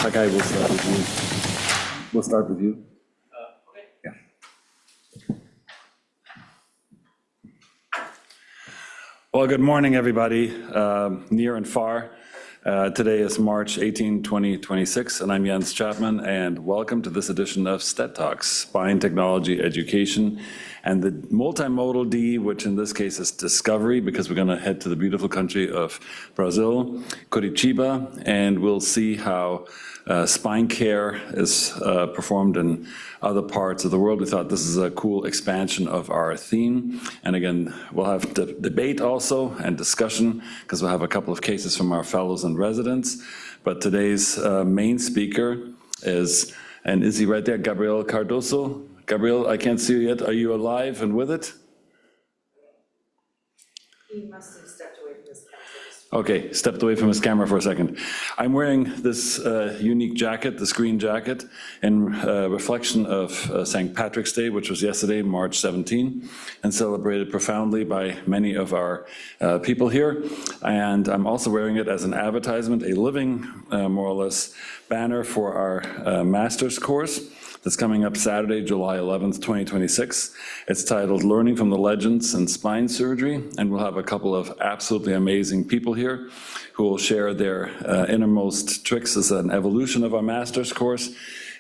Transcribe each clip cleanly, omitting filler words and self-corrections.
Hagai, we'll start with you. We'll start with you. Okay. Yeah. Well, good morning, everybody, near and far. Today is March 18, 2026, and I'm Jens Chapman, and welcome to this edition of STET Talks, Spine Technology Education, and the multimodal D, which in this case is discovery, because we're going to head to the beautiful country of Brazil, Curitiba, and we'll see how spine care is performed in other parts of the world. We thought this is a cool expansion of our theme. And again, we'll have debate also and discussion, because we'll have a couple of cases from our fellows and residents. But today's main speaker is he right there, Gabriel Cardoso? Gabriel, I can't see you yet. Are you alive and with it? He must have stepped away from his camera. Okay, stepped away from his camera for a second. I'm wearing this unique jacket, this green jacket, in reflection of St. Patrick's Day, which was yesterday, March 17, and celebrated profoundly by many of our people here. And I'm also wearing it as an advertisement, a living, more or less, banner for our master's course that's coming up Saturday, July 11th, 2026. It's titled Learning from the Legends in Spine Surgery, and we'll have a couple of absolutely amazing people here who will share their innermost tricks as an evolution of our master's course,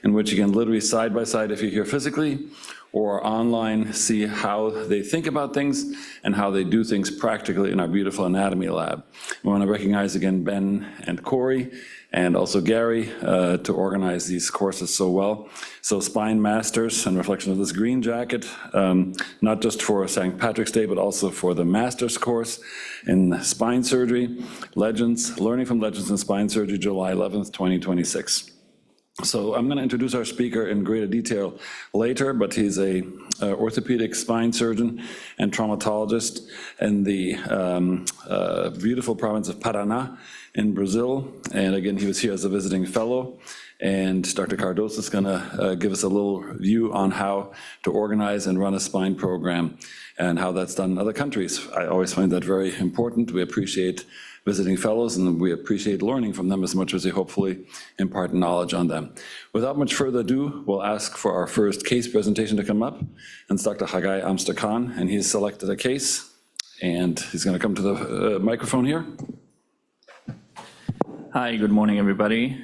in which you can literally side by side, if you're here physically or online, see how they think about things and how they do things practically in our beautiful anatomy lab. We want to recognize again Ben and Corey, and also Gary, to organize these courses so well. So Spine Masters, in reflection of this green jacket, not just for St. Patrick's Day, but also for the Master's course in Spine Surgery, Legends, Learning from Legends in Spine Surgery, July 11th, 2026. So I'm going to introduce our speaker in greater detail later, but he's a orthopedic spine surgeon and traumatologist in the beautiful province of Paraná in Brazil. And again, he was here as a visiting fellow. And Dr. Cardoso is going to give us a little view on how to organize and run a spine program and how that's done in other countries. I always find that very important. We appreciate visiting fellows, and we appreciate learning from them as much as we hopefully impart knowledge on them. Without much further ado, we'll ask for our first case presentation to come up, and it's Dr. Hagai Amster-Khan, and he's selected a case, and he's going to come to the microphone here. Hi, good morning, everybody.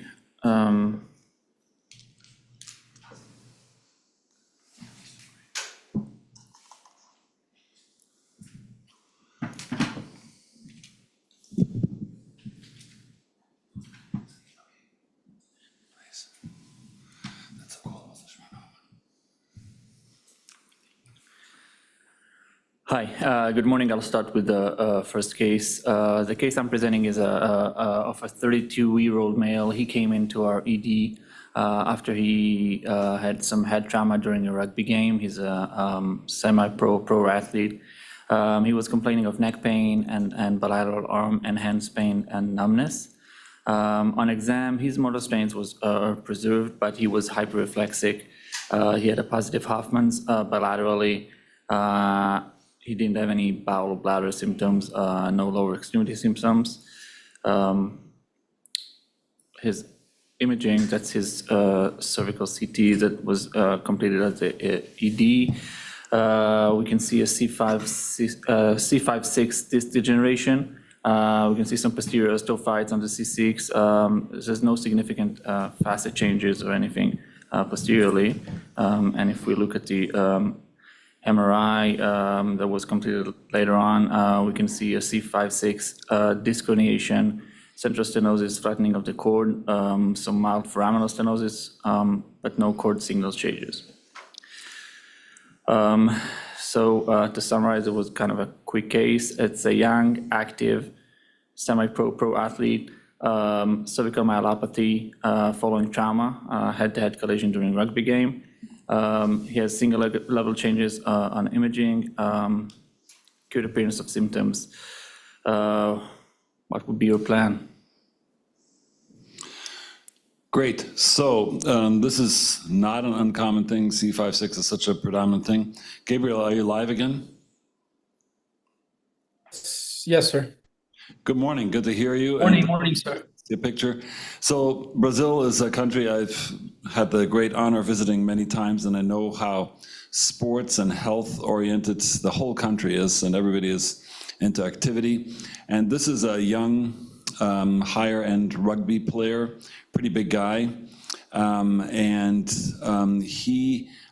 Hi, good morning. I'll start with the first case. The case I'm presenting is of a 32-year-old male. He came into our ED after he had some head trauma during a rugby game. He's a semi-pro athlete. He was complaining of neck pain and bilateral arm and hands pain and numbness. On exam, his motor strains was preserved, but he was hyperreflexic. He had a positive Hoffman's bilaterally. He didn't have any bowel or bladder symptoms, no lower extremity symptoms. His imaging, that's his cervical CT that was completed at the ED. We can see a C5-6 disc degeneration. We can see some posterior osteophytes on the C6. There's no significant facet changes or anything posteriorly. And if we look at the MRI that was completed later on, we can see a C5-6 disc herniation, central stenosis, flattening of the cord, some mild foraminal stenosis, but no cord signal changes. To summarize, it was kind of a quick case. It's a young, active, semi-pro athlete, cervical myelopathy following trauma, head-to-head collision during rugby game. He has single level changes on imaging, acute appearance of symptoms. What would be your plan? Great. So this is not an uncommon thing. C5-6 is such a predominant thing. Gabriel, are you live again? Yes, sir. Good morning. Good to hear you. Morning, sir. the picture. So Brazil is a country I've had the great honor of visiting many times, and I know how sports and health oriented the whole country is, and everybody is into activity. And this is a young, higher end rugby player, pretty big guy.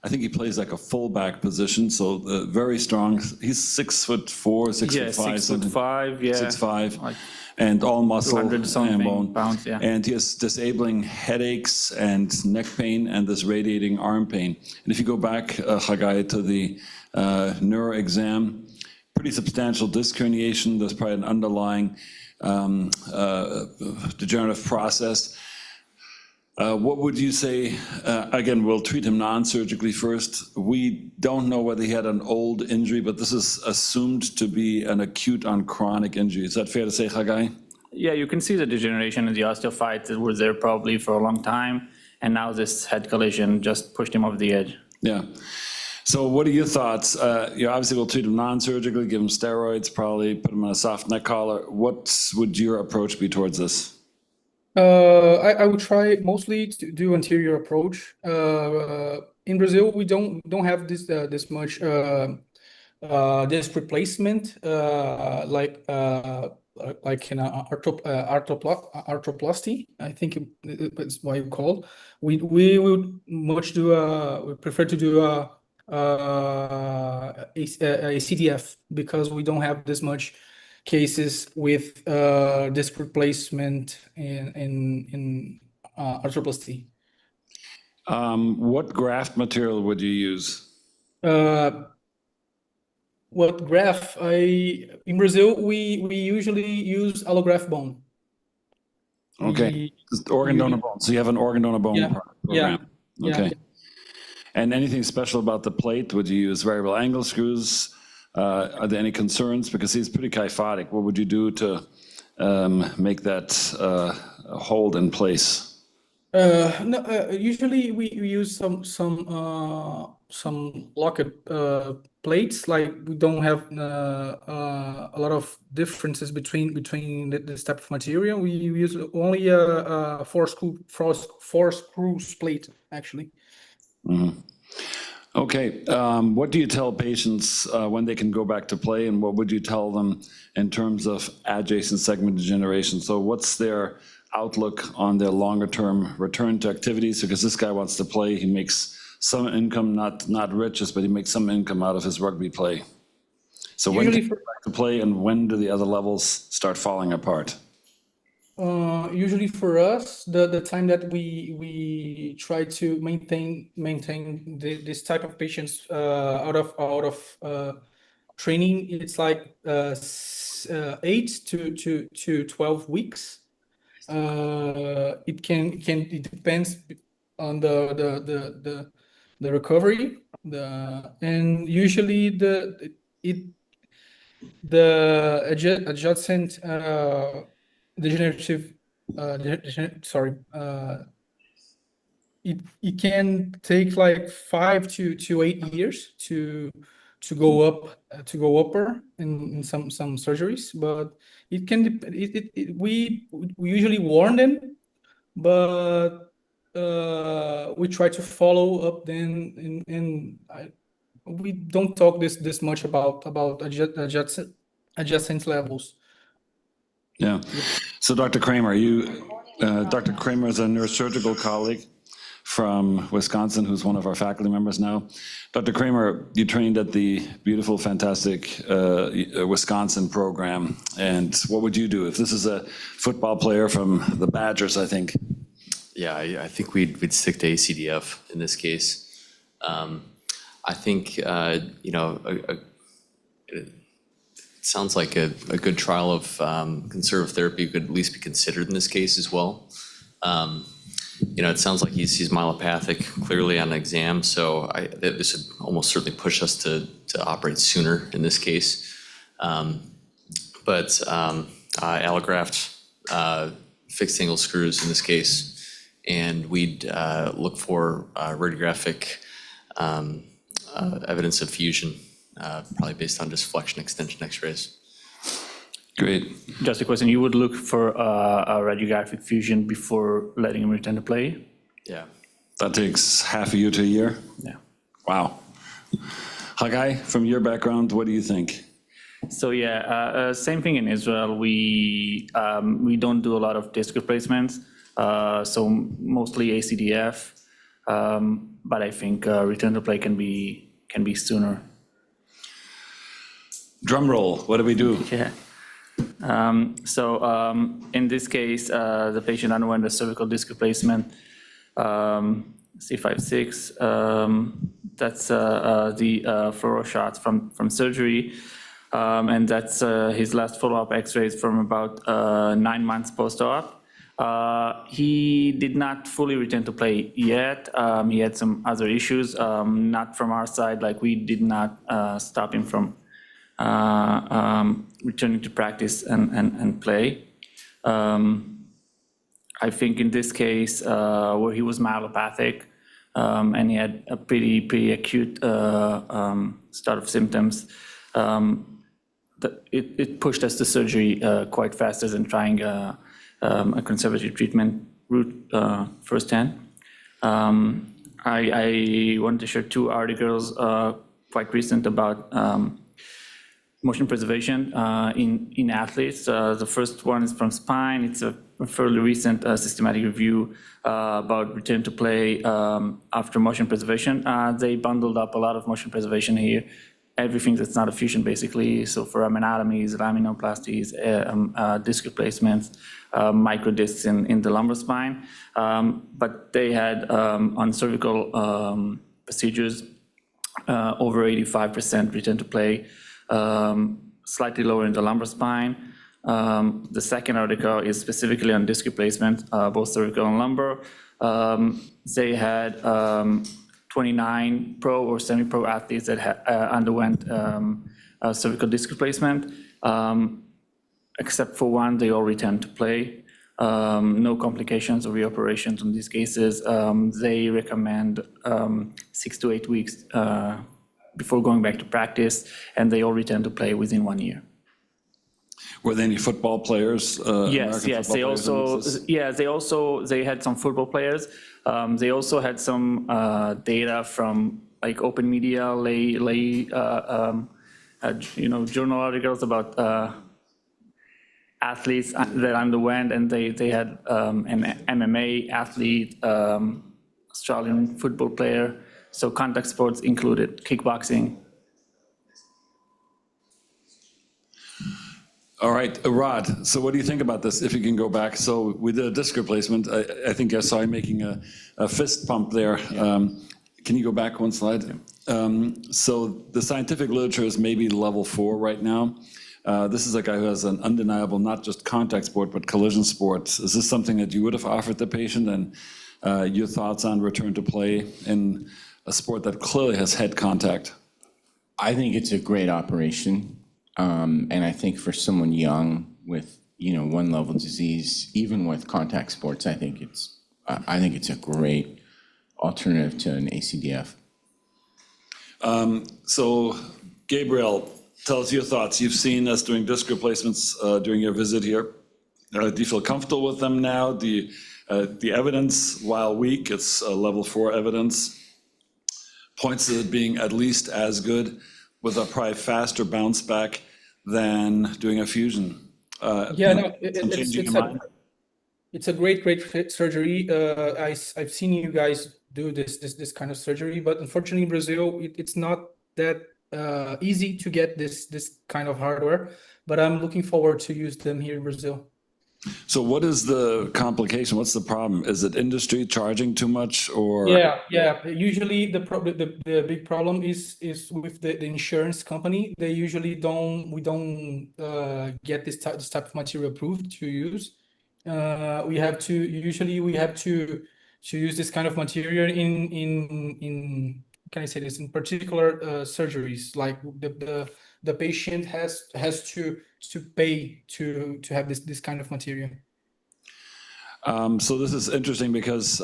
I think he plays like a fullback position, so very strong. He's 6'4", 6'5", 6'5", yeah. 6'5", Like and all muscle 200 and something bone. pounds, yeah. And he has disabling headaches and neck pain and this radiating arm pain. And if you go back, Hagai, to the neuro exam, pretty substantial disc herniation. There's probably an underlying degenerative process. What would you say, again, we'll treat him non-surgically first. We don't know whether he had an old injury, but this is assumed to be an acute on chronic injury. Is that fair to say, Hagai? Yeah, you can see the degeneration in the osteophytes that were there probably for a long time, and now this head collision just pushed him over the edge. Yeah. So what are your thoughts? Obviously we'll treat him non-surgically, give him steroids, probably put him on a soft neck collar. What would your approach be towards this? I would try mostly to do anterior approach. In Brazil, we don't have this much disc replacement like in arthroplasty. I think it's what you call. We would much do we prefer to do a CDF because we don't have this much cases with disc replacement in arthroplasty. What graft material would you use? What graft? In Brazil we usually use allograft bone. Okay, organ donor bone. So you have an organ donor bone program. Okay. And anything special about the plate? Would you use variable angle screws? Are there any concerns? Because he's pretty kyphotic. What would you do to make that hold in place? No, usually we use some locked plates. Like we don't have a lot of differences between this type of material. We use only a four screws plate actually. Mm-hmm. Okay, what do you tell patients when they can go back to play, and what would you tell them in terms of adjacent segment degeneration? So what's their outlook on their longer-term return to activities? Because this guy wants to play, he makes some income, not riches, but he makes some income out of his rugby play. So when can he go back to play, and when do the other levels start falling apart? Usually for us, the time that we try to maintain this type of patients out of training, it's like 8 to 12 weeks. It depends on the recovery, and usually the adjacent degenerative it can take like 5 to 8 years to go upper in some surgeries, but it can we usually warn them, but we try to follow up then, and we don't talk this much about adjacent levels. Yeah. So Dr. Kramer, Dr. Kramer is a neurosurgical colleague from Wisconsin who's one of our faculty members now. Dr. Kramer, you trained at the beautiful, fantastic Wisconsin program. And what would you do if this is a football player from the Badgers, I think? Yeah, I think we'd stick to ACDF in this case. I think, it sounds like a good trial of conservative therapy could at least be considered in this case as well. It sounds like he's myelopathic clearly on exam, so this would almost certainly push us to operate sooner in this case. But allograft fixed angle screws in this case, and we'd look for radiographic evidence of fusion, probably based on just flexion extension x-rays. Great. Just a question, you would look for a radiographic fusion before letting him return to play? Yeah. That takes half a year to a year? Yeah. Wow. Hagai, from your background, what do you think? So yeah, same thing in Israel. We don't do a lot of disc replacements, so mostly ACDF. But I think return to play can be sooner. Drum roll, what do we do? Yeah. In this case, the patient underwent a cervical disc replacement, C56. That's the fluoro shots from surgery. And that's his last follow-up X-rays from about 9 months post-op. He did not fully return to play yet. He had some other issues, not from our side, like we did not stop him from returning to practice and play. I think in this case, where he was myelopathic, and he had a pretty acute start of symptoms, it pushed us to surgery quite faster than trying a conservative treatment route firsthand. I wanted to share 2 articles quite recent about motion preservation in athletes. The first one is from Spine. It's a fairly recent systematic review about return to play after motion preservation. They bundled up a lot of motion preservation here, everything that's not a fusion basically. So for anatomies, laminoplasties, disc replacements, microdiscs in the lumbar spine. But they had on cervical procedures over 85% return to play, slightly lower in the lumbar spine. The second article is specifically on disc replacement, both cervical and lumbar. They had 29 pro or semi-pro athletes that underwent cervical disc replacement. Except for one, they all returned to play. No complications or reoperations in these cases. They recommend 6 to 8 weeks before going back to practice, and they all return to play within 1 year. Were there any football players? Yes. They had some football players. They also had some data from like open media, journal articles about athletes that underwent, and they had an MMA athlete, Australian football player. So contact sports included, kickboxing. All right, Rod, so what do you think about this, if you can go back? So we did a disc replacement. I think I saw you making a fist pump there. Can you go back one slide? So the scientific literature is maybe level 4 right now. This is a guy who has an undeniable, not just contact sport, but collision sports. Is this something that you would have offered the patient? And your thoughts on return to play in a sport that clearly has head contact? I think it's a great operation. And I think for someone young with, 1-level disease, even with contact sports, I think it's a great alternative to an ACDF. So Gabriel, tell us your thoughts. You've seen us doing disc replacements during your visit here. Do you feel comfortable with them now? The evidence, while weak, it's level 4 evidence, points to it being at least as good with a probably faster bounce back than doing a fusion. It's a great fit surgery. I've seen you guys do this kind of surgery, but unfortunately in Brazil, it's not that easy to get this kind of hardware, but I'm looking forward to use them here in Brazil. So what is the complication? What's the problem? Is it industry charging too much, or? Yeah. Usually the big problem is with the insurance company. They usually we don't get this type of material approved to use. We have to use this kind of material in can I say this, in particular surgeries, like the patient has to pay to have this kind of material. So this is interesting because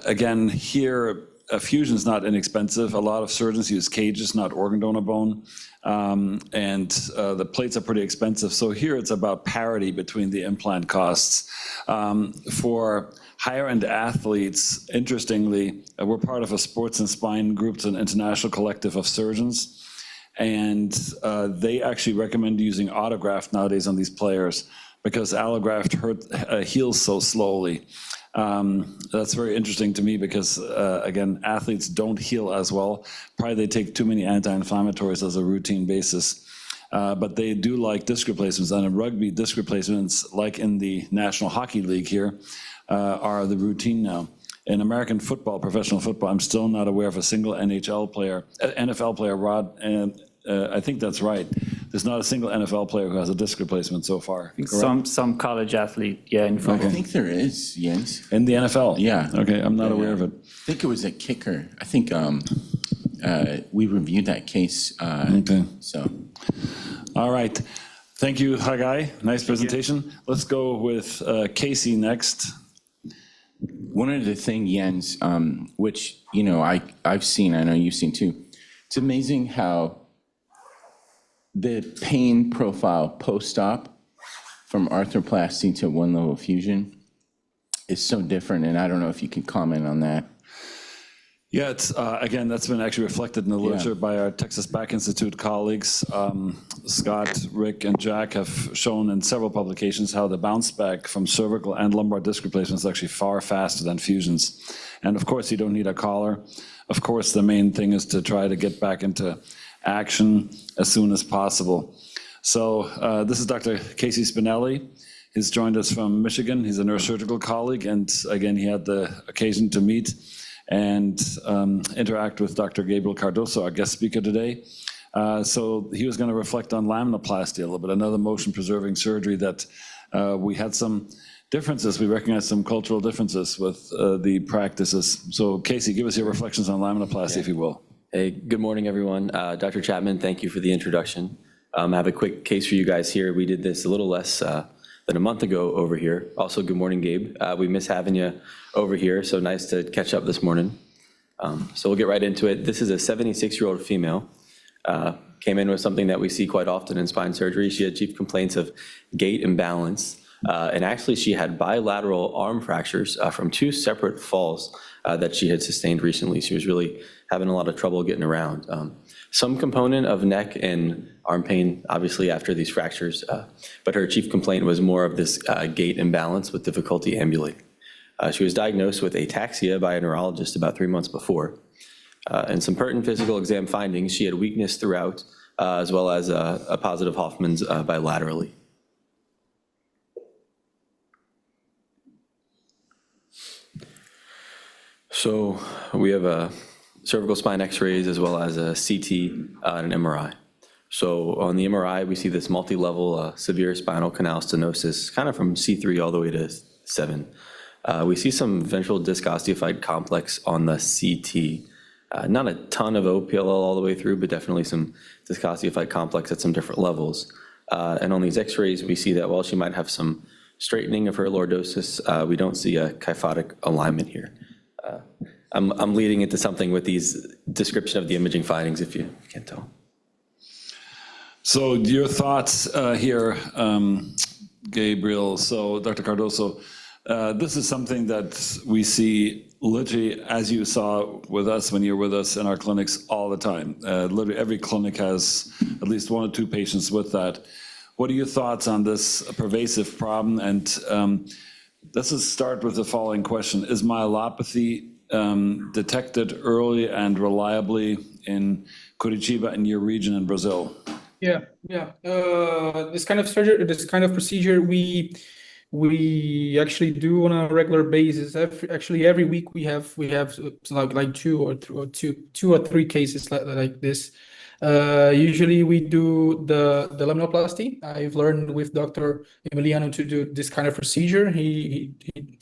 again, here a fusion is not inexpensive. A lot of surgeons use cages, not organ donor bone. And the plates are pretty expensive. So here it's about parity between the implant costs. For higher-end athletes, interestingly, we're part of a sports and spine group. It's an international collective of surgeons. And they actually recommend using autograft nowadays on these players because allograft heals so slowly. That's very interesting to me because, again, athletes don't heal as well. Probably they take too many anti-inflammatories as a routine basis. But they do like disc replacements. And in rugby, disc replacements, like in the National Hockey League here, are the routine now. In American football, professional football, I'm still not aware of a single NFL player, Rod, and I think that's right. There's not a single NFL player who has a disc replacement so far. Some college athlete, yeah, in I football. think there is, Jens. In the NFL? Yeah. Okay, I'm not aware of it. I think it was a kicker. I think we reviewed that case. Okay. So, All right. Thank you, Hagai. Nice presentation. Let's go with Casey next. one of the things, Jens, which, I've seen, I know you've seen too, it's amazing how the pain profile post-op from arthroplasty to one-level fusion is so different, and I don't know if you can comment on that. Yeah, it's again, that's been actually reflected in the literature by our Texas Back Institute colleagues. Scott, Rick, and Jack have shown in several publications how the bounce back from cervical and lumbar disc replacement is actually far faster than fusions. And of course, you don't need a collar. Of course, the main thing is to try to get back into action as soon as possible. So this is Dr. Casey Spinelli. He's joined us from Michigan. He's a neurosurgical colleague, and again, he had the occasion to meet and interact with Dr. Gabriel Cardoso, our guest speaker today. So he was going to reflect on laminoplasty a little bit, another motion-preserving surgery that we had some differences. We recognize some cultural differences with the practices. So Casey, give us your reflections on laminoplasty, if you will. Hey, good morning, everyone. Dr. Chapman, thank you for the introduction. I have a quick case for you guys here. We did this a little less than a month ago over here. Also, good morning, Gabe. We miss having you over here, so nice to catch up this morning. So we'll get right into it. This is a 76-year-old female. Came in with something that we see quite often in spine surgery. She had chief complaints of gait and balance. And actually, she had bilateral arm fractures from two separate falls that she had sustained recently. She was really having a lot of trouble getting around. Some component of neck and arm pain, obviously, after these fractures, but her chief complaint was more of this gait imbalance with difficulty ambulating. She was diagnosed with ataxia by a neurologist about 3 months before. And some pertinent physical exam findings, she had weakness throughout, as well as a positive Hoffman's bilaterally. So we have cervical spine x-rays as well as a CT and an MRI. So on the MRI, we see this multi-level severe spinal canal stenosis, kind of from C3 all the way to 7. We see some ventral disc osteophyte complex on the CT. Not a ton of OPLL all the way through, but definitely some disc osteophyte complex at some different levels. And on these x-rays, we see that while she might have some straightening of her lordosis, we don't see a kyphotic alignment here. I'm leading into something with these description of the imaging findings, if you can't tell. So your thoughts here, Gabriel. So Dr. Cardoso, this is something that we see literally, as you saw with us when you're with us in our clinics all the time. Literally every clinic has at least 1 or 2 patients with that. What are your thoughts on this pervasive problem? And let's just start with the following question. Is myelopathy detected early and reliably in Curitiba in your region in Brazil? Yeah. This kind of surgery, this kind of procedure, we actually do on a regular basis. Actually, every week we have like 2 or 3 cases like this. Usually we do the laminoplasty. I've learned with Dr. Emiliano to do this kind of procedure. He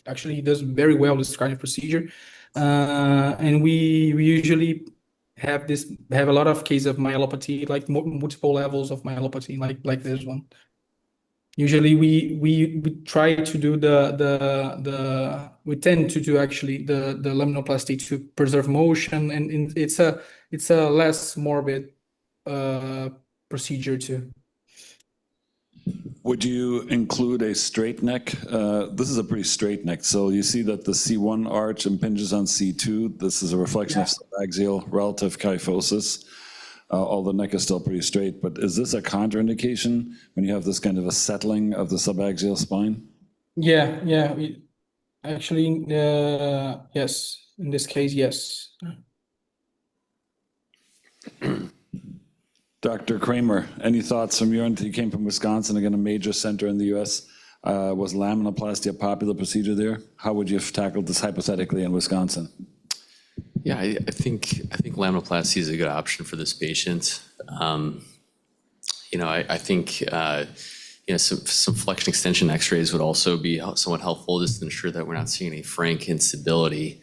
actually does very well this kind of procedure. And we usually have a lot of cases of myelopathy, like multiple levels of myelopathy, like this one. Usually we try to do we tend to do actually the laminoplasty to preserve motion, and it's a less morbid procedure too. Would you include a straight neck? This is a pretty straight neck. So you see that the C1 arch impinges on C2. This is a reflection of subaxial relative kyphosis. All the neck is still pretty straight, but is this a contraindication when you have this kind of a settling of the subaxial spine? Yeah. Actually, yes. In this case, yes. Dr. Kramer, any thoughts from your end? You came from Wisconsin, again, a major center in the US. Was laminoplasty a popular procedure there? How would you have tackled this hypothetically in Wisconsin? Yeah, I think laminoplasty is a good option for this patient. I think some flexion extension X-rays would also be somewhat helpful, just to ensure that we're not seeing any frank instability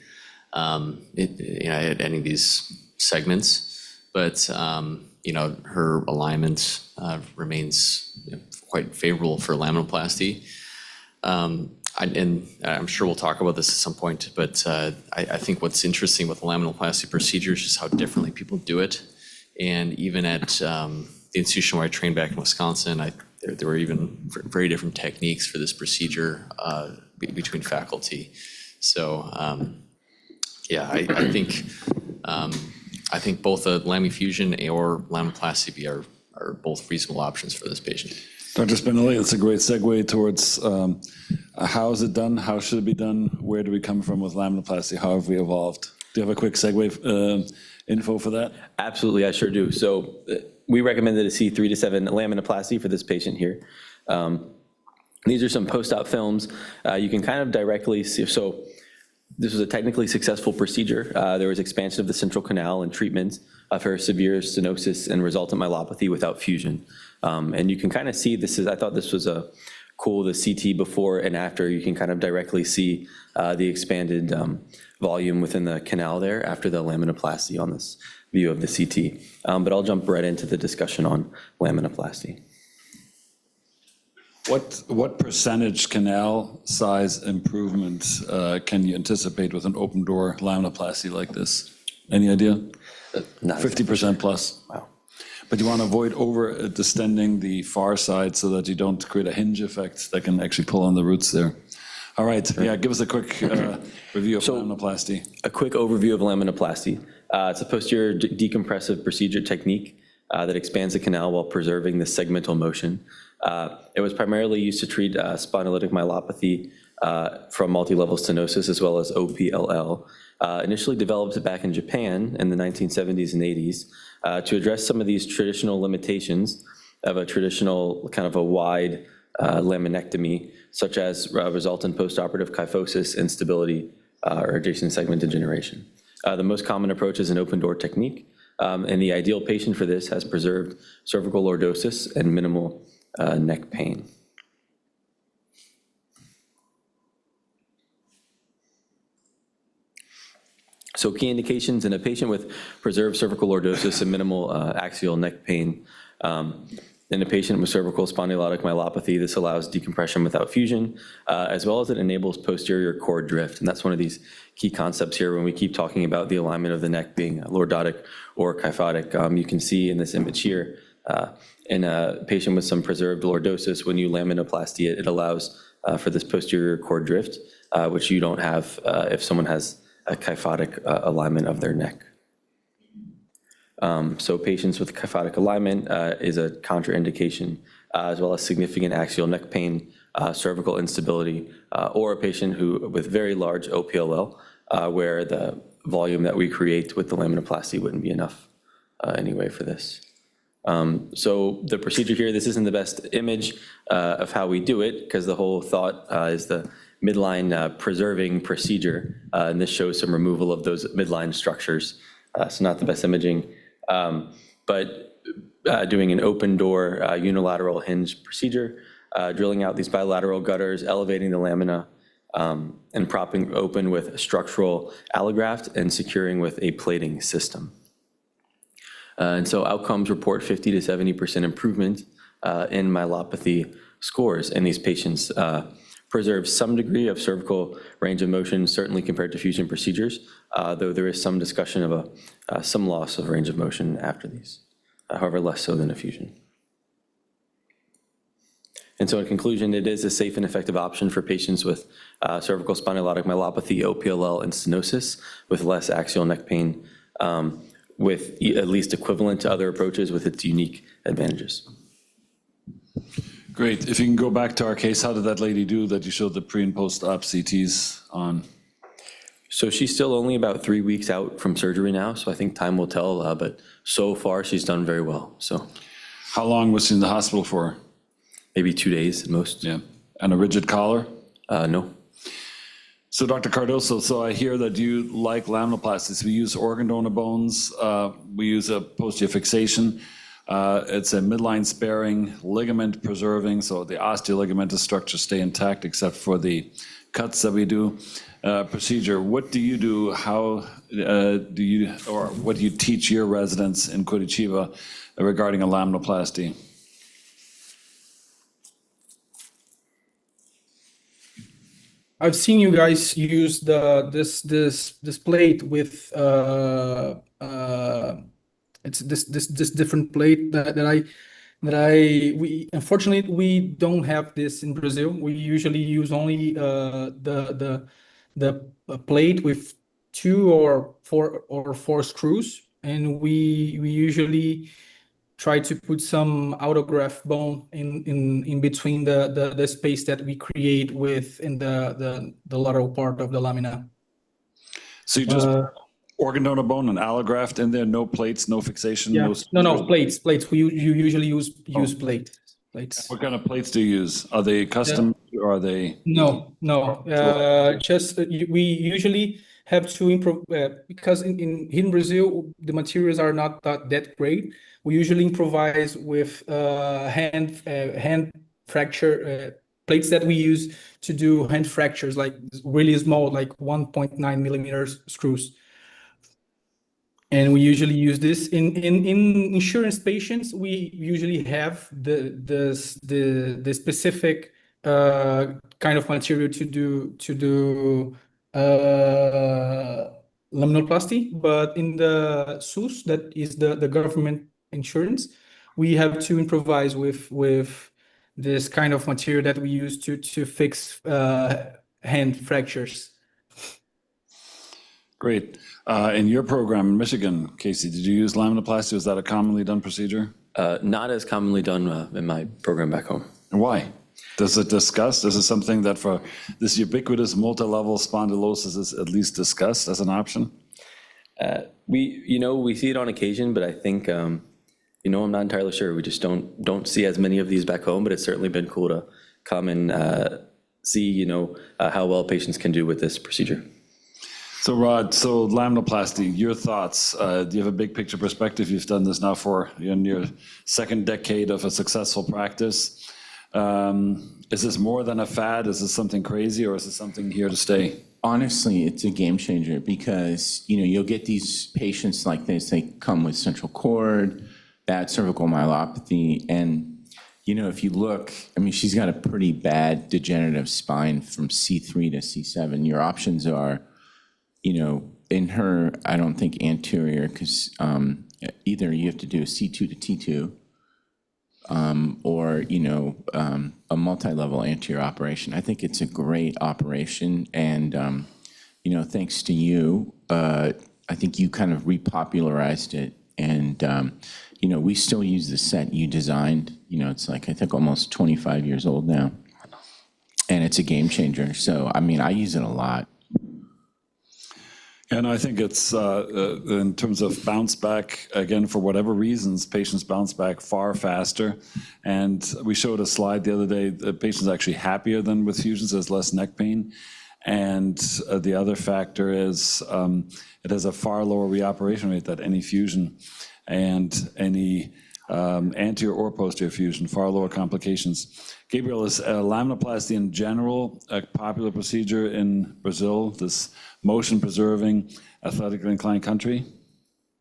at any of these segments. But her alignment remains quite favorable for laminoplasty. And I'm sure we'll talk about this at some point, but I think what's interesting with the laminoplasty procedure is just how differently people do it. And even at the institution where I trained back in Wisconsin, there were even very different techniques for this procedure between faculty. So I think both a lamifusion or laminoplasty are both reasonable options for this patient. Dr. Spinelli, it's a great segue towards how is it done? How should it be done? Where do we come from with laminoplasty? How have we evolved? Do you have a quick segue info for that? Absolutely, I sure do. So we recommended a C3 to 7 laminoplasty for this patient here. These are some post-op films. You can kind of directly see, so this was a technically successful procedure. There was expansion of the central canal and treatment of her severe stenosis and resultant myelopathy without fusion. And you can kind of see I thought this was cool, the CT before and after. You can kind of directly see the expanded volume within the canal there after the laminoplasty on this view of the CT. But I'll jump right into the discussion on laminoplasty. What percentage canal size improvement can you anticipate with an open door laminoplasty like this? Any idea? 50% plus. Wow. But you want to avoid over distending the far side so that you don't create a hinge effect that can actually pull on the roots there. All right, yeah, give us a quick review of laminoplasty. A quick overview of laminoplasty. It's a posterior decompressive procedure technique that expands the canal while preserving the segmental motion. It was primarily used to treat spondylolytic myelopathy from multi-level stenosis as well as OPLL. Initially developed back in Japan in the 1970s and 80s to address some of these traditional limitations of a traditional kind of a wide laminectomy, such as resultant postoperative kyphosis, instability, or adjacent segment degeneration. The most common approach is an open door technique, and the ideal patient for this has preserved cervical lordosis and minimal neck pain. So key indications in a patient with preserved cervical lordosis and minimal axial neck pain. In a patient with cervical spondylotic myelopathy, this allows decompression without fusion, as well as it enables posterior cord drift. And that's one of these key concepts here when we keep talking about the alignment of the neck being lordotic or kyphotic. You can see in this image here, in a patient with some preserved lordosis, when you laminoplasty it, it allows for this posterior cord drift, which you don't have if someone has a kyphotic alignment of their neck. So patients with kyphotic alignment is a contraindication, as well as significant axial neck pain, cervical instability, or a patient with very large OPLL, where the volume that we create with the laminoplasty wouldn't be enough anyway for this. So the procedure here, this isn't the best image of how we do it, because the whole thought is the midline preserving procedure, and this shows some removal of those midline structures. So not the best imaging, but doing an open door unilateral hinge procedure, drilling out these bilateral gutters, elevating the lamina, and propping open with structural allograft and securing with a plating system. And so outcomes report 50 to 70% improvement in myelopathy scores in these patients preserve some degree of cervical range of motion, certainly compared to fusion procedures, though there is some discussion of some loss of range of motion after these, however, less so than a fusion. And so in conclusion, it is a safe and effective option for patients with cervical spondylotic myelopathy, OPLL, and stenosis with less axial neck pain, with at least equivalent to other approaches with its unique advantages. Great. If you can go back to our case, how did that lady do that you showed the pre and post-op CTs on? So she's still only about 3 weeks out from surgery now, so I think time will tell, but so far she's done very well. So How long was she in the hospital for? maybe 2 days at most. Yeah. And a rigid collar? No. So Dr. Cardoso, so I hear that you like laminoplasties. We use organ donor bones. We use a posterior fixation. It's a midline sparing, ligament preserving, so the osteoligamentous structure stay intact except for the cuts that we do. Procedure, what do you do? How do you, or what do you teach your residents in Curitiba regarding a laminoplasty? I've seen you guys use this plate with it's this different plate we unfortunately we don't have this in Brazil. We usually use only the plate with 2 or 4 screws, and we usually try to put some autograft bone in between the space that we create within the lateral part of the lamina. So you just organ donor bone and allograft in there, no plates, no fixation? Yeah. No, plates. You usually use plates. What kind of plates do you use? Are they custom or are they? No. Just we usually have to improve because in Brazil the materials are not that great. We usually improvise with hand fracture plates that we use to do hand fractures, like really small, like 1.9 millimeters screws. And we usually use this in insurance patients. We usually have the specific kind of material to do laminoplasty, but in the SUS, that is the government insurance, we have to improvise with this kind of material that we use to fix hand fractures. Great. In your program in Michigan, Casey, did you use laminoplasty? Was that a commonly done procedure? Not as commonly done in my program back home. And why? Does it discuss? Is it something that for this ubiquitous multi-level spondylosis is at least discussed as an option? We see it on occasion, but I think, I'm not entirely sure. We just don't see as many of these back home, but it's certainly been cool to come and see, how well patients can do with this procedure. So Rod, laminoplasty, your thoughts? Do you have a big picture perspective? You've done this now for in your second decade of a successful practice. Is this more than a fad? Is this something crazy, or is this something here to stay? Honestly, it's a game changer because, you'll get these patients like this, they come with central cord, bad cervical myelopathy, and, if you look, she's got a pretty bad degenerative spine from C3 to C7. Your options are, in her, I don't think anterior, because either you have to do a C2 to T2, or, a multi-level anterior operation. I think it's a great operation, and, thanks to you, I think you kind of repopularized it, and, we still use the set you designed. It's like, I think, almost 25 years old now, and it's a game changer. So, I use it a lot. And I think it's, in terms of bounce back, again, for whatever reasons, patients bounce back far faster. And we showed a slide the other day, the patient's actually happier than with fusions, there's less neck pain. And the other factor is it has a far lower reoperation rate than any fusion and any anterior or posterior fusion, far lower complications. Gabriel, is laminoplasty in general a popular procedure in Brazil, this motion-preserving, athletically inclined country?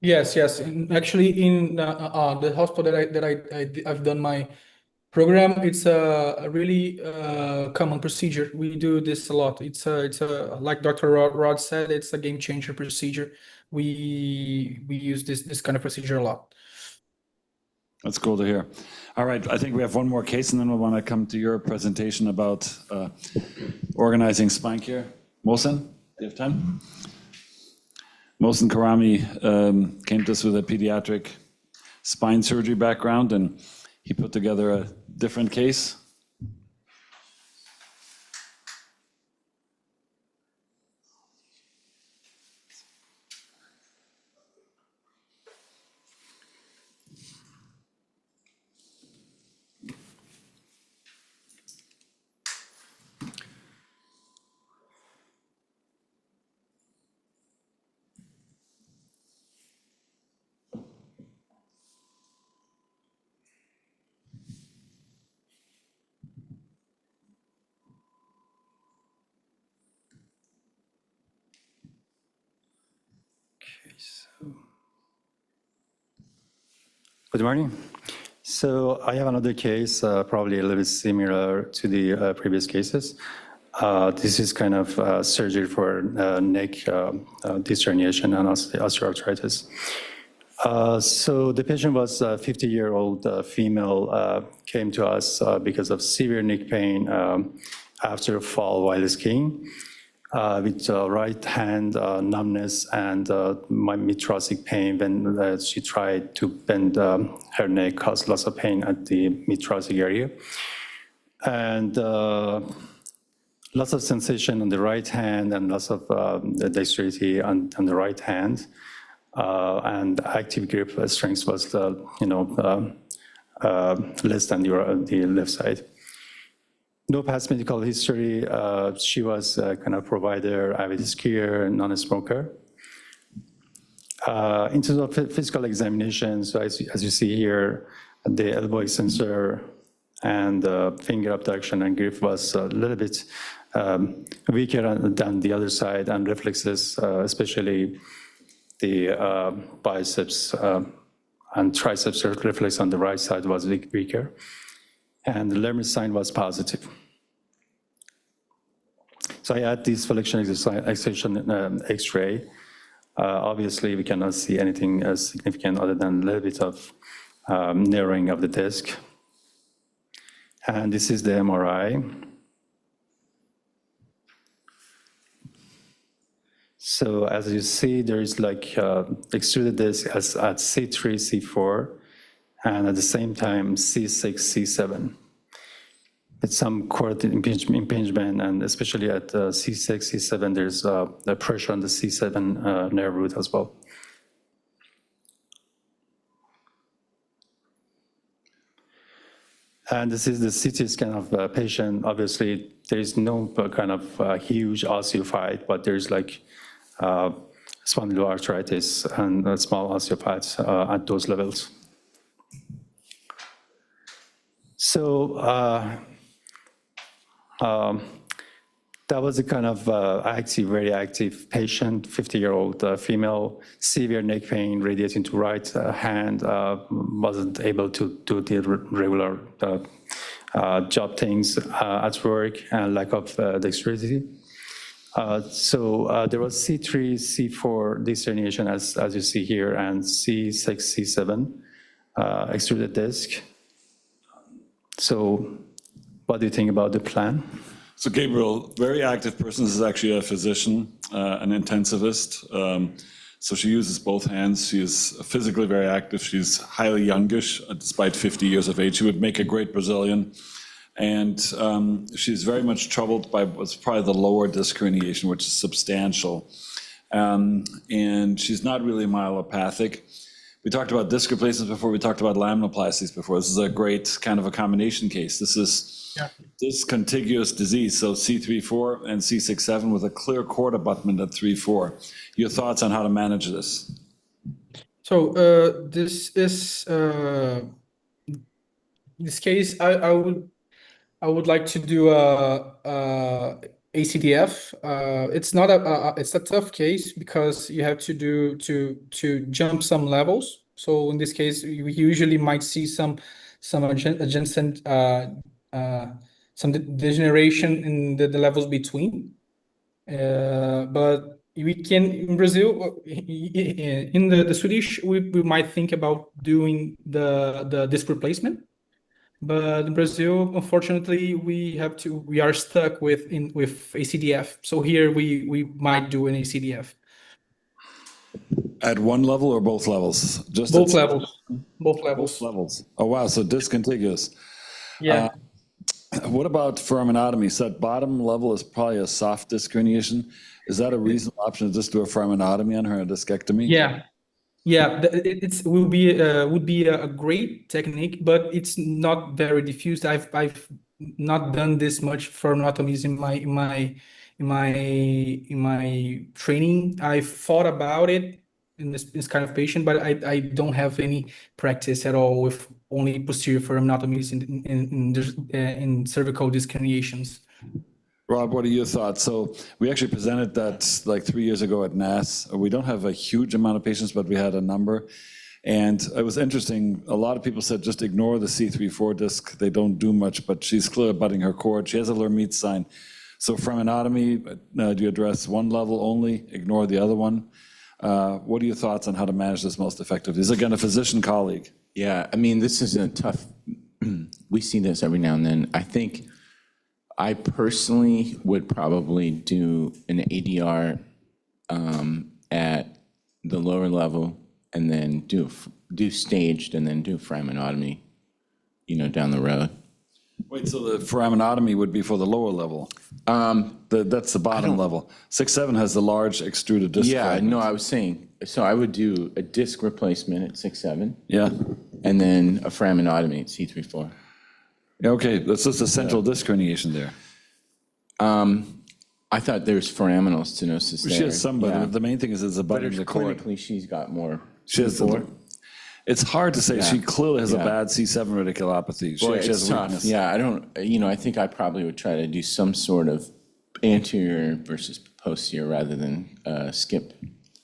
Yes. And actually, in the hospital that I've done my Program, it's a really common procedure. We do this a lot. It's a like Dr. Rod said, it's a game changer procedure. We use this kind of procedure a lot. That's cool to hear. All right, I think we have one more case, and then we want to come to your presentation about organizing spine care. Mohsen, do you have time? Mohsen Karami came to us with a pediatric spine surgery background, and he put together a different case. Good morning. So I have another case, probably a little bit similar to the previous cases. This is kind of surgery for neck disc herniation and osteoarthritis. So the patient was a 50-year-old female, came to us because of severe neck pain after a fall while skiing. With right hand numbness and mid-thoracic pain when she tried to bend her neck, caused lots of pain at the mid-thoracic area. And lots of sensation on the right hand and lots of dexterity on the right hand. And active grip strength was, less than the left side. No past medical history. She was a kind of provider, avid skier, non-smoker. In terms of physical examination, so as you see here, the elbow extensor and finger abduction and grip was a little bit weaker than the other side, and reflexes, especially the biceps and triceps reflex on the right side was weaker. And the Lerner sign was positive. So I had this flexion extension X-ray. Obviously, we cannot see anything significant other than a little bit of narrowing of the disc. And this is the MRI. So as you see, there is like extruded disc at C3, C4, and at the same time, C6, C7. It's some cord impingement, and especially at C6, C7, there's a pressure on the C7 nerve root as well. And this is the CT scan of the patient. Obviously, there is no kind of huge osteophyte, but there's like spondyloarthritis and small osteophytes at those levels. So that was a kind of very active patient, 50-year-old female, severe neck pain radiating to right hand, wasn't able to do the regular job things at work, and lack of dexterity. So there was C3, C4 disc herniation, as you see here, and C6, C7 extruded disc. So what do you think about the plan? So Gabriel, very active person. This is actually a physician, an intensivist. So she uses both hands. She is physically very active. She's highly youngish, despite 50 years of age. She would make a great Brazilian. And she's very much troubled by what's probably the lower disc herniation, which is substantial. And she's not really myelopathic. We talked about disc replacements before. We talked about laminoplasties before. This is a great kind of a combination case. This is this contiguous disease, so C3-4 and C6-7 with a clear cord abutment at 3-4. Your thoughts on how to manage this? So this case, I would like to do ACDF. It's a tough case because you have to jump some levels. So in this case, we usually might see some adjacent some degeneration in the levels between. But we can in Brazil, in the Swedish, we might think about doing the disc replacement. But in Brazil, unfortunately, we are stuck with ACDF. So here we might do an ACDF. At one level or both levels? Just Both at- levels. Both Both levels. levels. Oh, wow, so discontiguous. Yeah. What about foraminotomy? So that bottom level is probably a soft disc herniation. Is that a reasonable option to just do a foraminotomy on her, a discectomy? Yeah. Yeah, it's would be a great technique, but it's not very diffused. I've not done this much foraminotomies in my training. I thought about it in this kind of patient, but I don't have any practice at all with only posterior foraminotomies in cervical disc herniations. Rob, what are your thoughts? So we actually presented that like 3 years ago at NAS. We don't have a huge amount of patients, but we had a number. And it was interesting. A lot of people said, just ignore the C3-4 disc. They don't do much, but she's clearly abutting her cord. She has a Lermite sign. So foraminotomy, do you address one level only, ignore the other one? What are your thoughts on how to manage this most effectively? This is, again, a physician colleague. Yeah, I mean, this is a tough, we see this every now and then. I think I personally would probably do an ADR at the lower level and then do staged and then do foraminotomy, down the road. Wait, so the foraminotomy would be for the lower level? That's the bottom level. 6-7 has the large extruded disc. Yeah, fragment. no, I was saying, so I would do a disc replacement at 6-7 Yeah. and then a foraminotomy at C3-4. Yeah, okay, that's just a central disc herniation there. I thought there's foraminal stenosis there. She has some, but yeah. the main thing is it's But abutting the cord. clinically, she's got more. She has C4. It's hard to say. She clearly has a Yeah. bad C7 radiculopathy. She Boy, actually it's has tough. weakness. Yeah, I don't, I think I probably would try to do some sort of anterior versus posterior rather than skip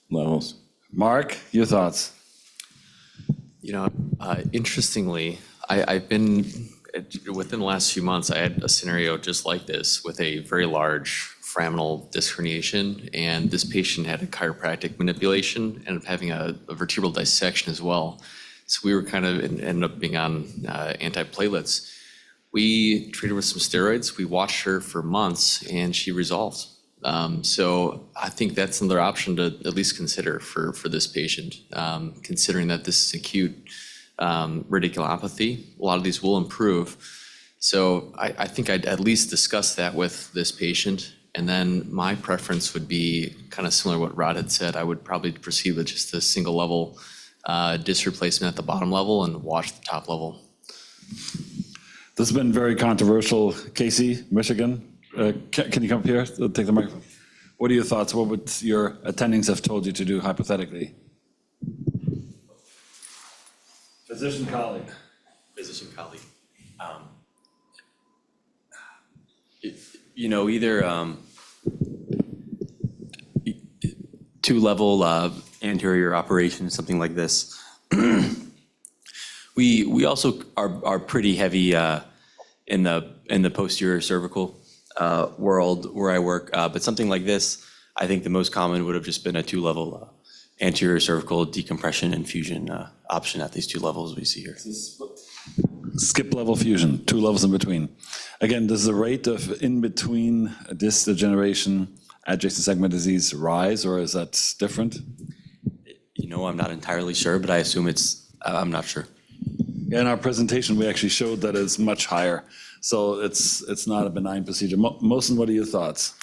levels. Mark, your thoughts? Interestingly, I've been, within the last few months, I had a scenario just like this with a very large foraminal disc herniation, and this patient had a chiropractic manipulation and having a vertebral dissection as well. So we were kind of ended up being on antiplatelets. We treated her with some steroids. We watched her for months, and she resolved. So I think that's another option to at least consider for this patient, considering that this is acute radiculopathy. A lot of these will improve. So I think I'd at least discuss that with this patient. And then my preference would be kind of similar to what Rod had said. I would probably proceed with just a single level disc replacement at the bottom level and watch the top level. This has been very controversial. Casey, Michigan, can you come up here? Take the microphone. What are your thoughts? What would your attendings have told you to do hypothetically? Physician colleague. Physician colleague. Either two-level anterior operation, something like this. We also are pretty heavy in the posterior cervical world where I work, but something like this, I think the most common would have just been a two-level anterior cervical decompression and fusion option at these two levels we see here. Skip level fusion, 2 levels in between. Again, does the rate of in-between disc degeneration, adjacent segment disease rise, or is that different? I'm not entirely sure, but I assume I'm not sure. In our presentation, we actually showed that it's much higher. So it's not a benign procedure. Mohsen, what are your thoughts?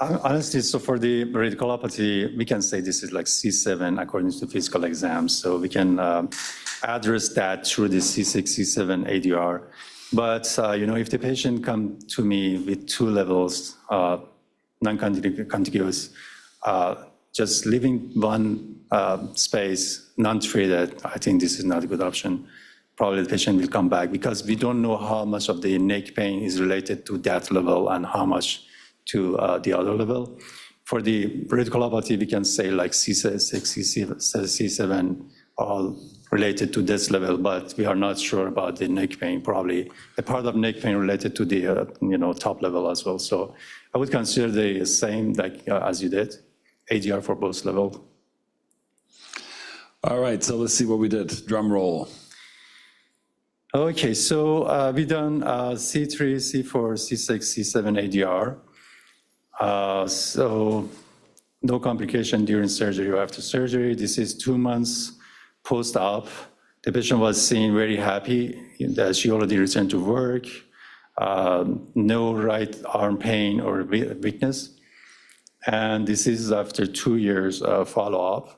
Honestly, so for the radiculopathy, we can say this is like C7 according to physical exams. So we can address that through the C6, C7 ADR. But, if the patient come to me with 2 levels, non-contiguous, just leaving one space, non-treated, I think this is not a good option. Probably the patient will come back because we don't know how much of the neck pain is related to that level and how much to the other level. For the radiculopathy, we can say like C6, C7, all related to this level, but we are not sure about the neck pain, probably a part of neck pain related to the, top level as well. So I would consider the same like as you did, ADR for both level. All right, so let's see what we did. Drum roll. Okay, so we done C3, C4, C6, C7 ADR. So no complication during surgery or after surgery. This is 2 months post-op. The patient was seen very happy that she already returned to work. No right arm pain or weakness. And this is after 2 years follow-up.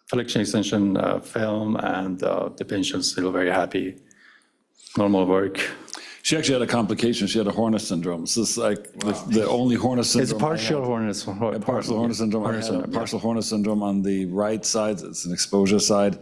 Flexion extension film, and the patient's still very happy. Normal work. She actually had a complication. She had a Horner syndrome. So this is like the only Horner syndrome. It's partial Horner syndrome. Partial Horner syndrome. I had a partial Horner syndrome on the right side. It's an exposure side.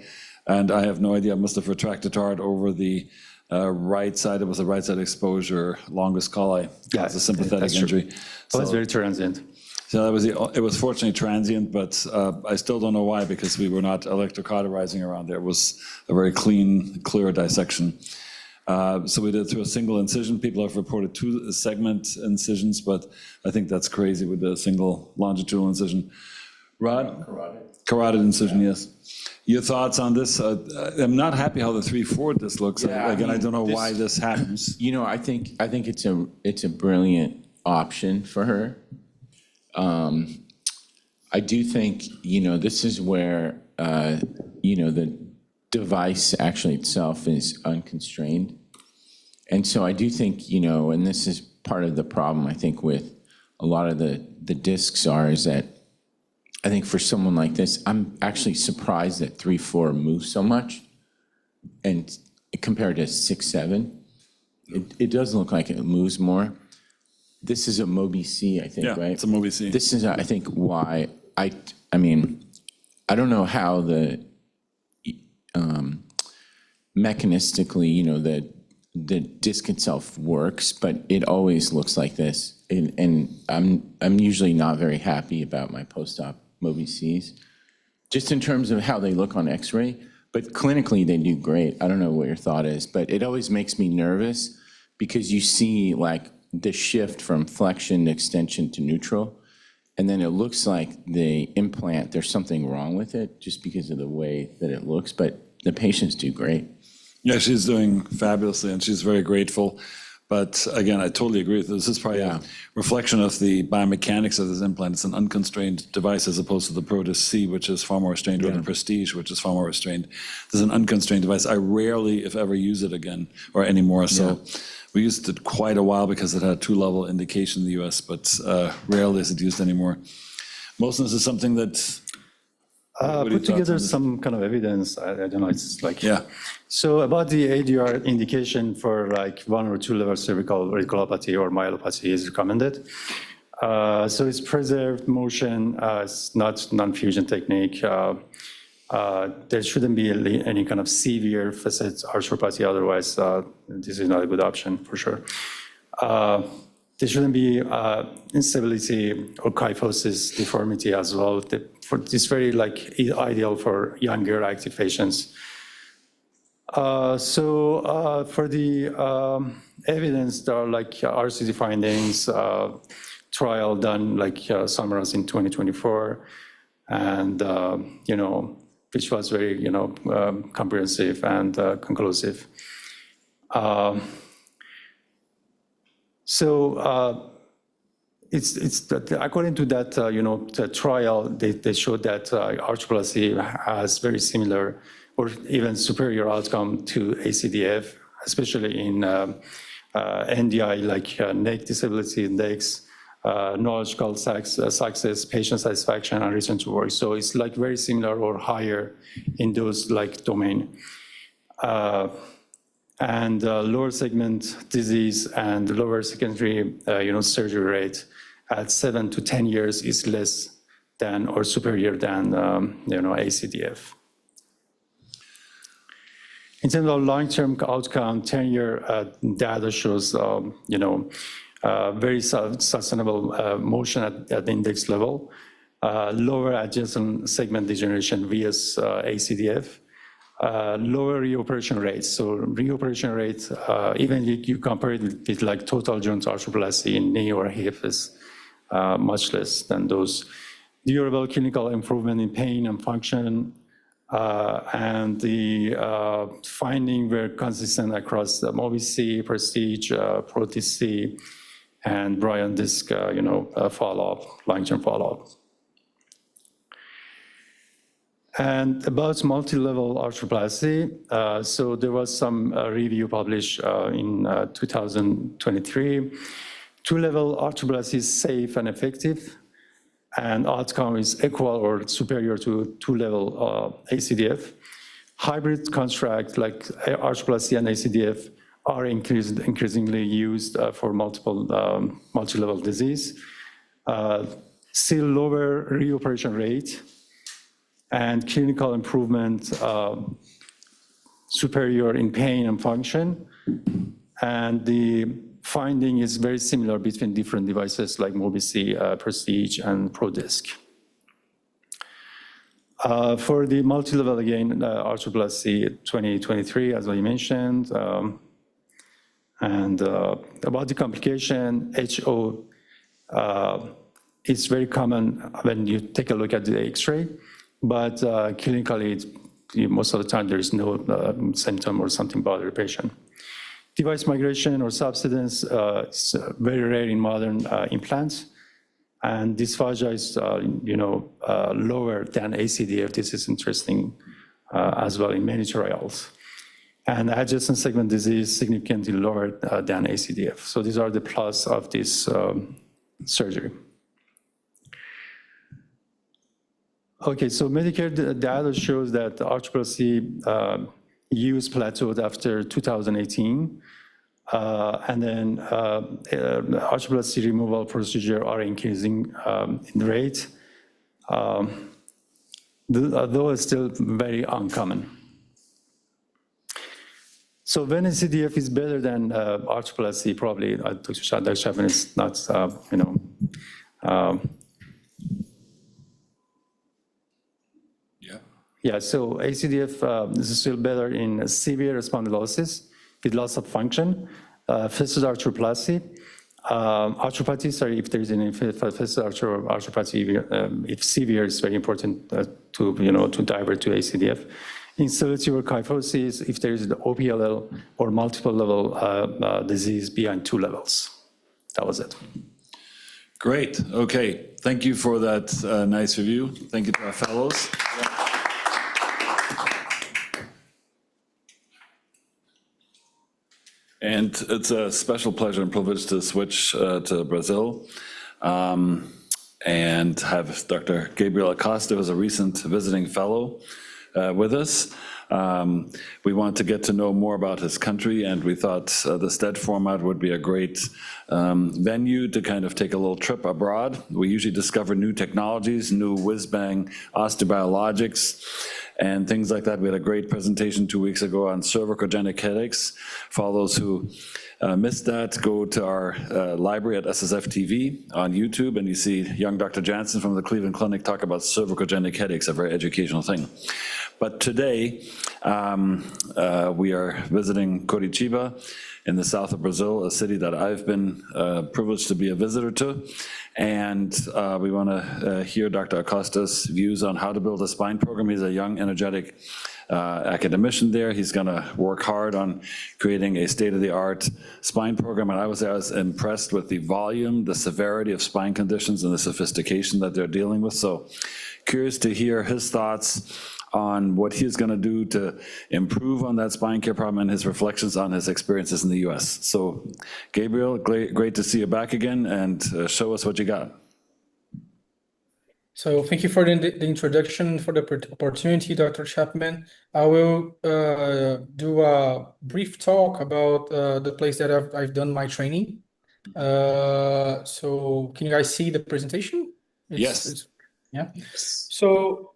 And I have no idea. I must have retracted hard over the right side. It was a right side exposure, longus colli. Yeah, it's a sympathetic that's true. injury. So it's very transient. So that was it was fortunately transient, but I still don't know why, because we were not electrocauterizing around there. It was a very clean, clear dissection. So we did it through a single incision. People have reported 2 segment incisions, but I think that's crazy with a single longitudinal incision. Rod? Carotid incision, yes. Your thoughts on this? I'm not happy how the 3/4 this looks. Again, I don't know why this happens. I think it's a brilliant option for her. I do think, this is where, the device actually itself is unconstrained. And so I do think, and this is part of the problem, I think, with a lot of the discs is that I think for someone like this, I'm actually surprised that 3/4 moves so much, and compared to 6/7, it does look like it moves more. This is a Mobi C, I think, Yeah, right? it's a Mobi C. This is, I think, why I don't know how the mechanistically, the disc itself works, but it always looks like this. And I'm usually not very happy about my post-op Mobi Cs, just in terms of how they look on X-ray. But clinically, they do great. I don't know what your thought is, but it always makes me nervous because you see like the shift from flexion to extension to neutral, and then it looks like the implant, there's something wrong with it just because of the way that it looks, but the patients do great. Yeah, she's doing fabulously, and she's very grateful. But again, I totally agree with this. This is probably a reflection of the biomechanics of this implant. It's an unconstrained device as opposed to the Protus C, which is far more restrained, or the Prestige, which is far more restrained. This is an unconstrained device. I rarely, if ever, use it again or anymore. So we used it quite a while because it had a 2-level indication in the US, but rarely is it used anymore. Motionless is something that Put together some kind of evidence. I don't know, it's like... Yeah. So about the ADR indication for like 1 or 2 level cervical radiculopathy or myelopathy is recommended. So it's preserved motion, it's not non-fusion technique. There shouldn't be any kind of severe facet arthropathy, otherwise this is not a good option for sure. There shouldn't be instability or kyphosis deformity as well. It's very like ideal for younger active patients. So for the evidence, there are like RCT findings, trial done like summarized in 2024, and which was very comprehensive and conclusive. It's according to that the trial, they showed that arthroplasty has very similar or even superior outcome to ACDF, especially in NDI like neck disability index, neurological success, patient satisfaction, and return to work. So it's like very similar or higher in those like domain. And lower segment disease and lower secondary surgery rate at 7 to 10 years is less than or superior than ACDF. In terms of long-term outcome, 10-year data shows very sustainable motion at the index level, lower adjacent segment degeneration vs ACDF, lower reoperation rates. So reoperation rates, even if you compare it with like total joint arthroplasty in knee or hip, is much less than those. Durable clinical improvement in pain and function, and the finding were consistent across the MOBI-C, Prestige, Protis-C, and Bryan disc, follow-up, long-term follow-up. And about multi-level arthroplasty, so there was some review published in 2023. Two-level arthroplasty is safe and effective, and outcome is equal or superior to two-level ACDF. Hybrid construct like arthroplasty and ACDF are increasingly used for multi-level disease. Still lower reoperation rate and clinical improvement superior in pain and function. And the finding is very similar between different devices like MOBI-C, Prestige, and ProDisc. For the multi-level, again, arthroplasty 2023, as I mentioned, and about the complication, HO is very common when you take a look at the X-ray, but clinically, most of the time, there is no symptom or something bother the patient. Device migration or subsidence is very rare in modern implants, and dysphagia is, lower than ACDF. This is interesting as well in many trials. And adjacent segment disease significantly lower than ACDF. So these are the plus of this surgery. Okay, so Medicare data shows that arthroplasty use plateaued after 2018, and then arthroplasty removal procedure are increasing in rate, though it's still very uncommon. So when ACDF is better than arthroplasty, probably Dr. Chapman is not, Yeah, so ACDF is still better in severe spondylosis with loss of function, fistula arthroplasty, arthropathy, sorry, if there is any fistula arthropathy, if severe, it's very important to divert to ACDF. Instability or kyphosis, if there is the OPLL or multiple level disease beyond 2 levels. That was it. Great, okay. Thank you for that nice review. Thank you to our fellows. And it's a special pleasure and privilege to switch to Brazil and have Dr. Gabriel Acosta, who's a recent visiting fellow, with us. We want to get to know more about his country, and we thought the STED format would be a great venue to kind of take a little trip abroad. We usually discover new technologies, new whiz-bang osteobiologics, and things like that. We had a great presentation 2 weeks ago on cervicogenic headaches. For all those who missed that, go to our library at SSF TV on YouTube, and you see young Dr. Jansen from the Cleveland Clinic talk about cervicogenic headaches, a very educational thing. But today, we are visiting Curitiba in the south of Brazil, a city that I've been privileged to be a visitor to. And we want to hear Dr. Acosta's views on how to build a spine program. He's a young, energetic academician there. He's going to work hard on creating a state-of-the-art spine program. And I was impressed with the volume, the severity of spine conditions, and the sophistication that they're dealing with. So curious to hear his thoughts on what he's going to do to improve on that spine care problem and his reflections on his experiences in the US. So Gabriel, great to see you back again, and show us what you got. So thank you for the introduction, for the opportunity, Dr. Chapman. I will do a brief talk about the place that I've done my training. So can you guys see the presentation? Yes. Yeah. So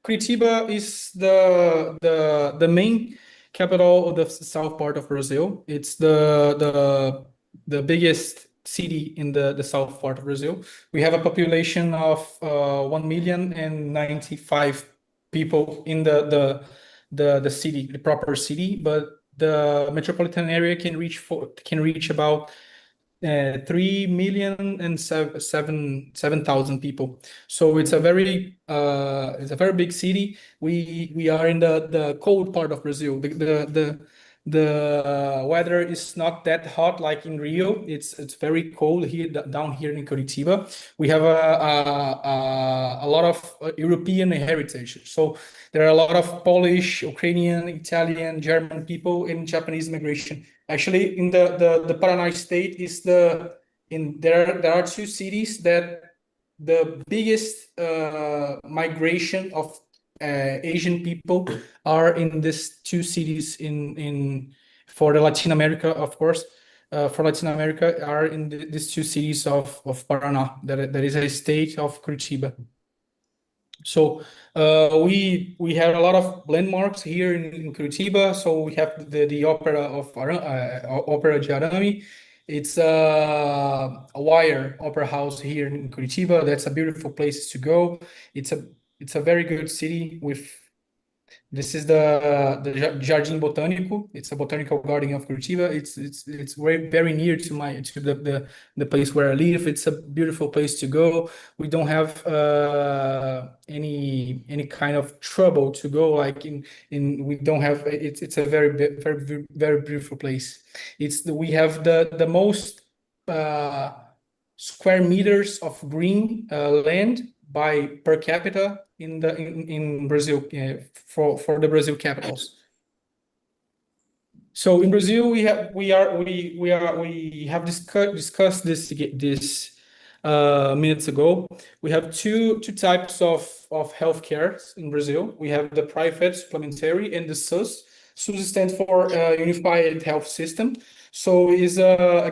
Curitiba is the main capital of the south part of Brazil. It's the biggest city in the south part of Brazil. We have a population of 1,095,000 people in the the city, the proper city, but the metropolitan area can reach about 3,007,000 people. So it's a very big city. We are in the cold part of Brazil. The weather is not that hot like in Rio. It's very cold here down here in Curitiba. We have a lot of European heritage. So there are a lot of Polish, Ukrainian, Italian, German people in Japanese immigration. Actually, in the Paraná state is there are two cities that the biggest migration of Asian people are in these two cities for the Latin America, of course. For Latin America are in these two cities of Paraná, that is a state of Curitiba. So we have a lot of landmarks here in Curitiba. So we have the Opera of Opera de Arame. It's a wire opera house here in Curitiba. That's a beautiful place to go. It's a very good city with. This is the Jardim Botânico. It's a botanical garden of Curitiba. It's very near to the place where I live. It's a beautiful place to go. We don't have any kind of trouble to go. Like we don't have. It's a very beautiful place. We have the most square meters of green land per capita in Brazil, for the Brazil capitals. So in Brazil, we have discussed this minutes ago. We have two types of healthcare in Brazil. We have the private supplementary and the SUS. SUS stands for Unified Health System. So it's a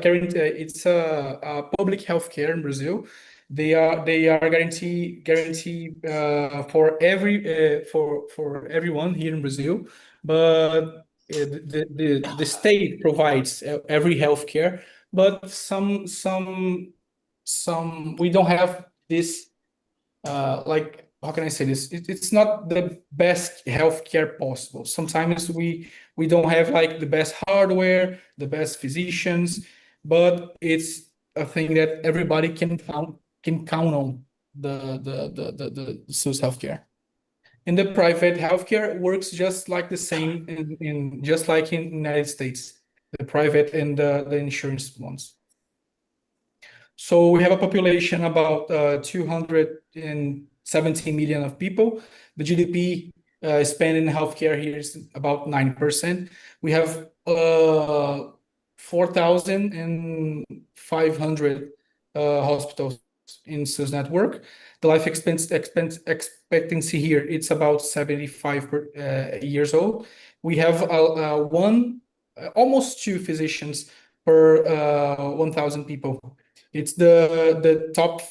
public healthcare in Brazil. They are guarantee for everyone here in Brazil, but the state provides every healthcare, but some we don't have this like, how can I say this? It's not the best healthcare possible. Sometimes we don't have like the best hardware, the best physicians, but it's a thing that everybody can count on the SUS healthcare. In the private healthcare, works just like the same just like in United States, the private and the insurance ones. So we have a population about 217 million of people. The GDP spent in healthcare here is about 9%. We have 4,500 hospitals in SUS network. The life expectancy here, it's about 75 years old. We have almost two physicians per 1,000 people. It's the top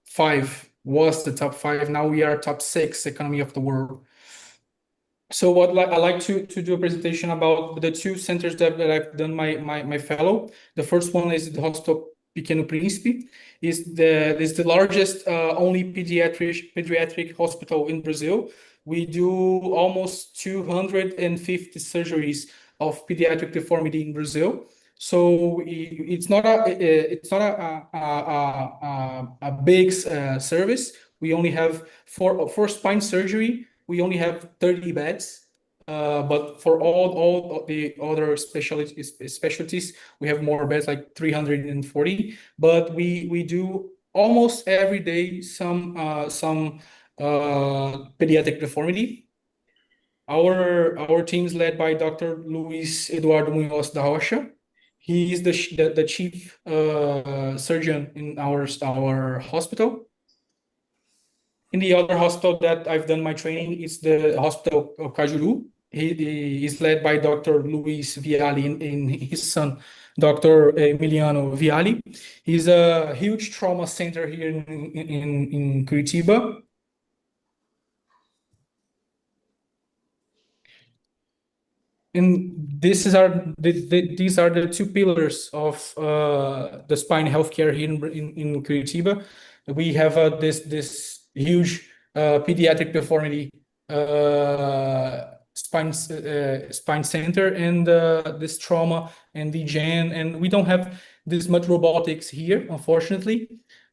five, was the top five. Now we are top 6 economy of the world. So what I like to do a presentation about the two centers that I've done my fellow. The first one is the Hospital Pequeno Príncipe. Is the largest only pediatric hospital in Brazil. We do almost 250 surgeries of pediatric deformity in Brazil. So it's not a big service. We only have for spine surgery, we only have 30 beds. But for all the other specialties, we have more beds, like 340. But we do almost every day some pediatric deformity. Our team is led by Dr. Luis Eduardo Munhoz da Rocha. He is the chief surgeon in our hospital. In the other hospital that I've done my training, it's the Hospital of Cajuru. He is led by Dr. Luis Viali and his son, Dr. Emiliano Viali. He's a huge trauma center here in Curitiba. And these are the two pillars of the spine healthcare here in Curitiba. We have this huge pediatric deformity spine center and this trauma and degen, and we don't have this much robotics here, unfortunately.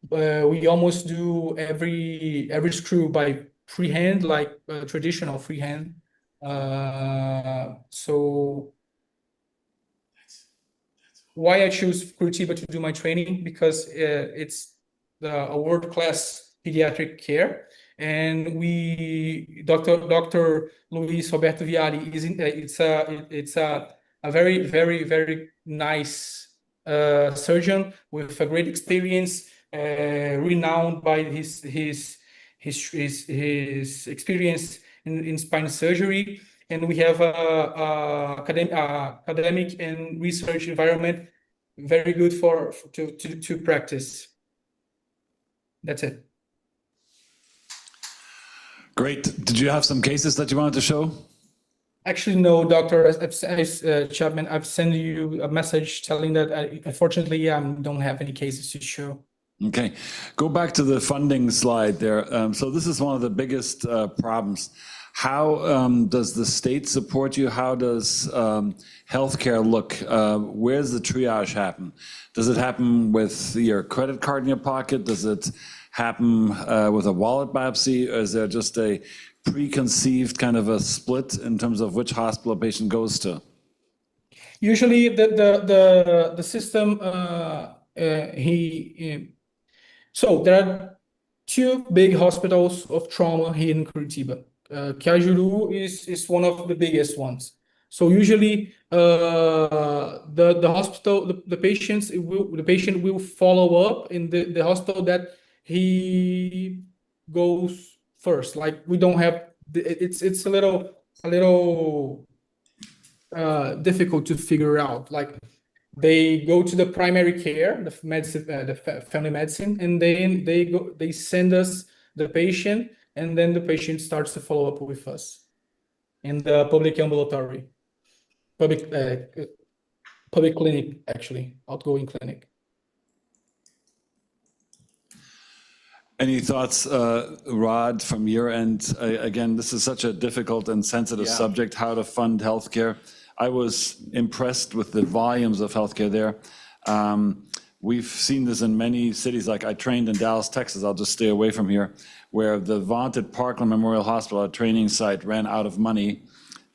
We almost do every screw by freehand, like traditional freehand. So why I choose Curitiba to do my training, because it's a world-class pediatric care, and Dr. Luis Roberto Viali is it's a very nice surgeon with a great experience, renowned by his experience in spine surgery. And we have a academic and research environment very good to practice. That's it. Great. Did you have some cases that you wanted to show? Actually, no, Doctor Chapman. I've sent you a message telling that unfortunately I don't have any cases to show. Okay, go back to the funding slide there. So this is one of the biggest problems. How does the state support you? How does healthcare look? Where's the triage happen? Does it happen with your credit card in your pocket? Does it happen with a wallet biopsy? Or is there just a preconceived kind of a split in terms of which hospital a patient goes to? Usually the system so there are two big hospitals of trauma here in Curitiba. Cajuru is one of the biggest ones. So usually the hospital, the patient will follow up in the hospital that he goes first. Like we don't have it's a little difficult to figure out. Like they go to the primary care, the medicine, the family medicine, and then they send us the patient, and then the patient starts to follow up with us in the public ambulatory, public clinic, actually, outgoing clinic. Any thoughts, Rod, from your end? Again, this is such a difficult and sensitive subject, how to fund healthcare. I was impressed with the volumes of healthcare there. We've seen this in many cities, like I trained in Dallas, Texas, I'll just stay away from here, where the vaunted Parkland Memorial Hospital, a training site, ran out of money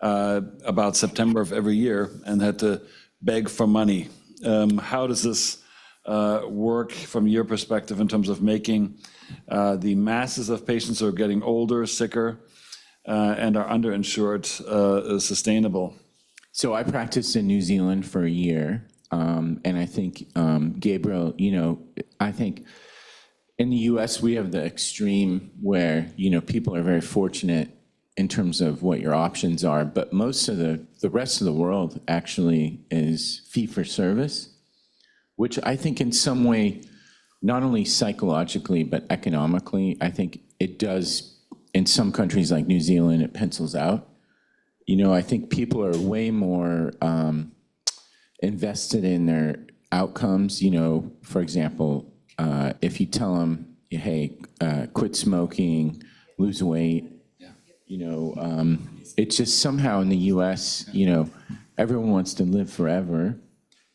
about September of every year and had to beg for money. How does this work from your perspective in terms of making the masses of patients who are getting older, sicker, and are underinsured sustainable? So I practiced in New Zealand for a year, and I think, Gabriel, I think in the US, we have the extreme where, people are very fortunate in terms of what your options are, but most of the rest of the world actually is fee for service, which I think in some way, not only psychologically, but economically, I think it does, in some countries like New Zealand, it pencils out. I think people are way more invested in their outcomes. For example, if you tell them, hey, quit smoking, lose weight, it's just somehow in the US, everyone wants to live forever,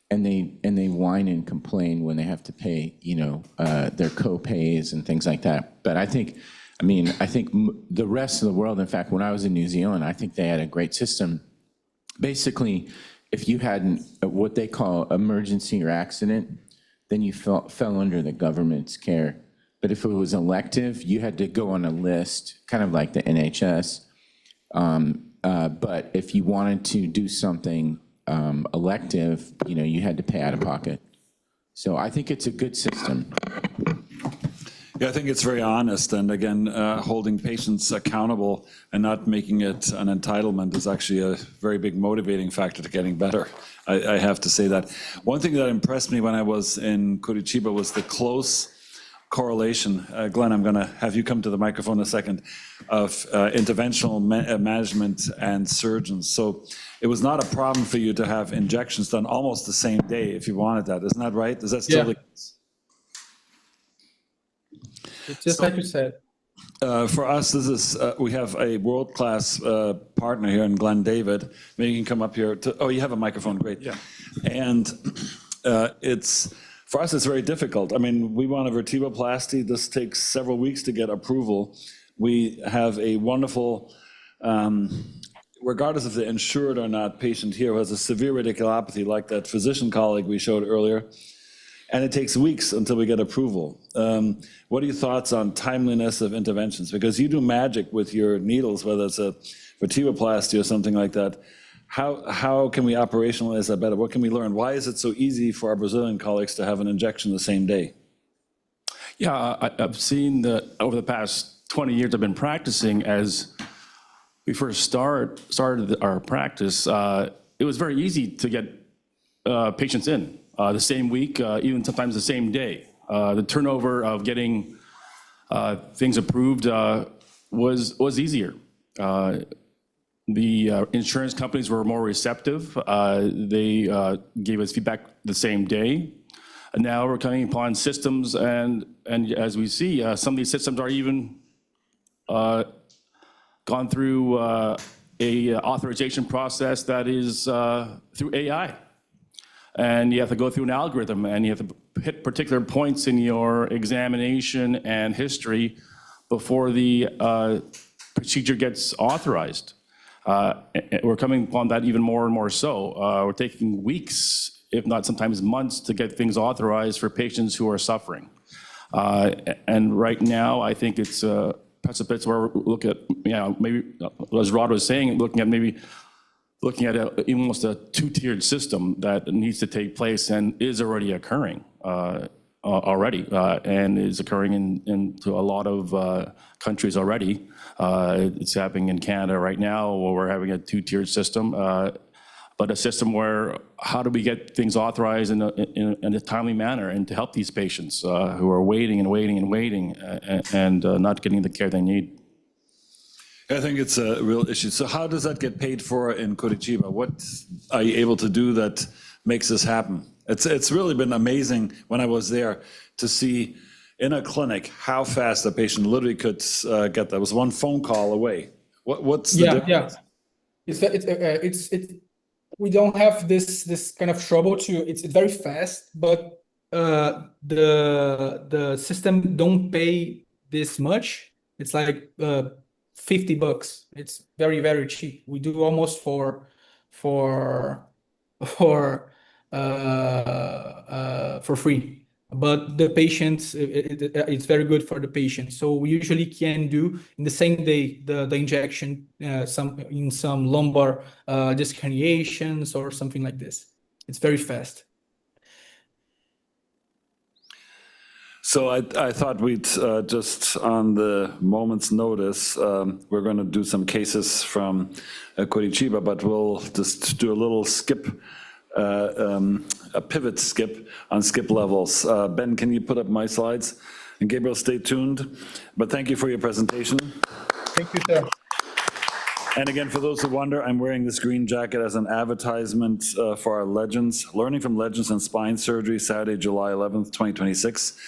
and they whine and complain when they have to pay, their co-pays and things like that. But I think the rest of the world, in fact, when I was in New Zealand, I think they had a great system. Basically, if you had what they call emergency or accident, then you fell under the government's care. But if it was elective, you had to go on a list, kind of like the NHS. But if you wanted to do something elective, you had to pay out of pocket. So I think it's a good system. Yeah, I think it's very honest, and again, holding patients accountable and not making it an entitlement is actually a very big motivating factor to getting better. I have to say that. One thing that impressed me when I was in Curitiba was the close correlation. Glenn, I'm going to have you come to the microphone in a second, of interventional management and surgeons. So it was not a problem for you to have injections done almost the same day if you wanted that. Isn't that right? Is that still the case? It's just like you said. For us, this is, we have a world-class partner here in Glenn David. Maybe you can come up here to, oh, you have a microphone, great. Yeah. And for us, it's very difficult. I mean, we want a vertebroplasty. This takes several weeks to get approval. We have a wonderful, regardless if they're insured or not, patient here who has a severe radiculopathy like that physician colleague we showed earlier. And it takes weeks until we get approval. What are your thoughts on timeliness of interventions? Because you do magic with your needles, whether it's a vertebroplasty or something like that. How can we operationalize that better? What can we learn? Why is it so easy for our Brazilian colleagues to have an injection the same day? Yeah, I've seen that over the past 20 years I've been practicing. As we first started our practice, it was very easy to get patients in the same week, even sometimes the same day. The turnover of getting things approved was easier. The insurance companies were more receptive. They gave us feedback the same day. And now we're coming upon systems, and as we see, some of these systems are even gone through a authorization process that is through AI. And you have to go through an algorithm, and you have to hit particular points in your examination and history before the procedure gets authorized. We're coming upon that even more and more so. We're taking weeks, if not sometimes months, to get things authorized for patients who are suffering. And right now, I think it's a precipice where we look at, maybe, as Rod was saying, looking at almost a two-tiered system that needs to take place and is already occurring and is occurring into a lot of countries already. It's happening in Canada right now, where we're having a two-tiered system, but a system where how do we get things authorized in a timely manner and to help these patients who are waiting and not getting the care they need. I think it's a real issue. So how does that get paid for in Curitiba? What are you able to do that makes this happen? It's really been amazing when I was there to see in a clinic how fast a patient literally could get that. It was one phone call away. What's the difference? It's we don't have this kind of trouble it's very fast, but the system don't pay this much. It's like $50. It's very, very cheap. We do almost for free. But the patients, it's very good for the patient. So we usually can do in the same day the injection, in some lumbar disc herniations or something like this. It's very fast. So I thought we'd just on the moment's notice, we're going to do some cases from Curitiba, but we'll just do a little skip, a pivot skip on skip levels. Ben, can you put up my slides? And Gabriel, stay tuned. But thank you for your presentation. Thank you, sir. And again, for those who wonder, I'm wearing this green jacket as an advertisement for our Legends, Learning from Legends in Spine Surgery, Saturday, July 11th, 2026.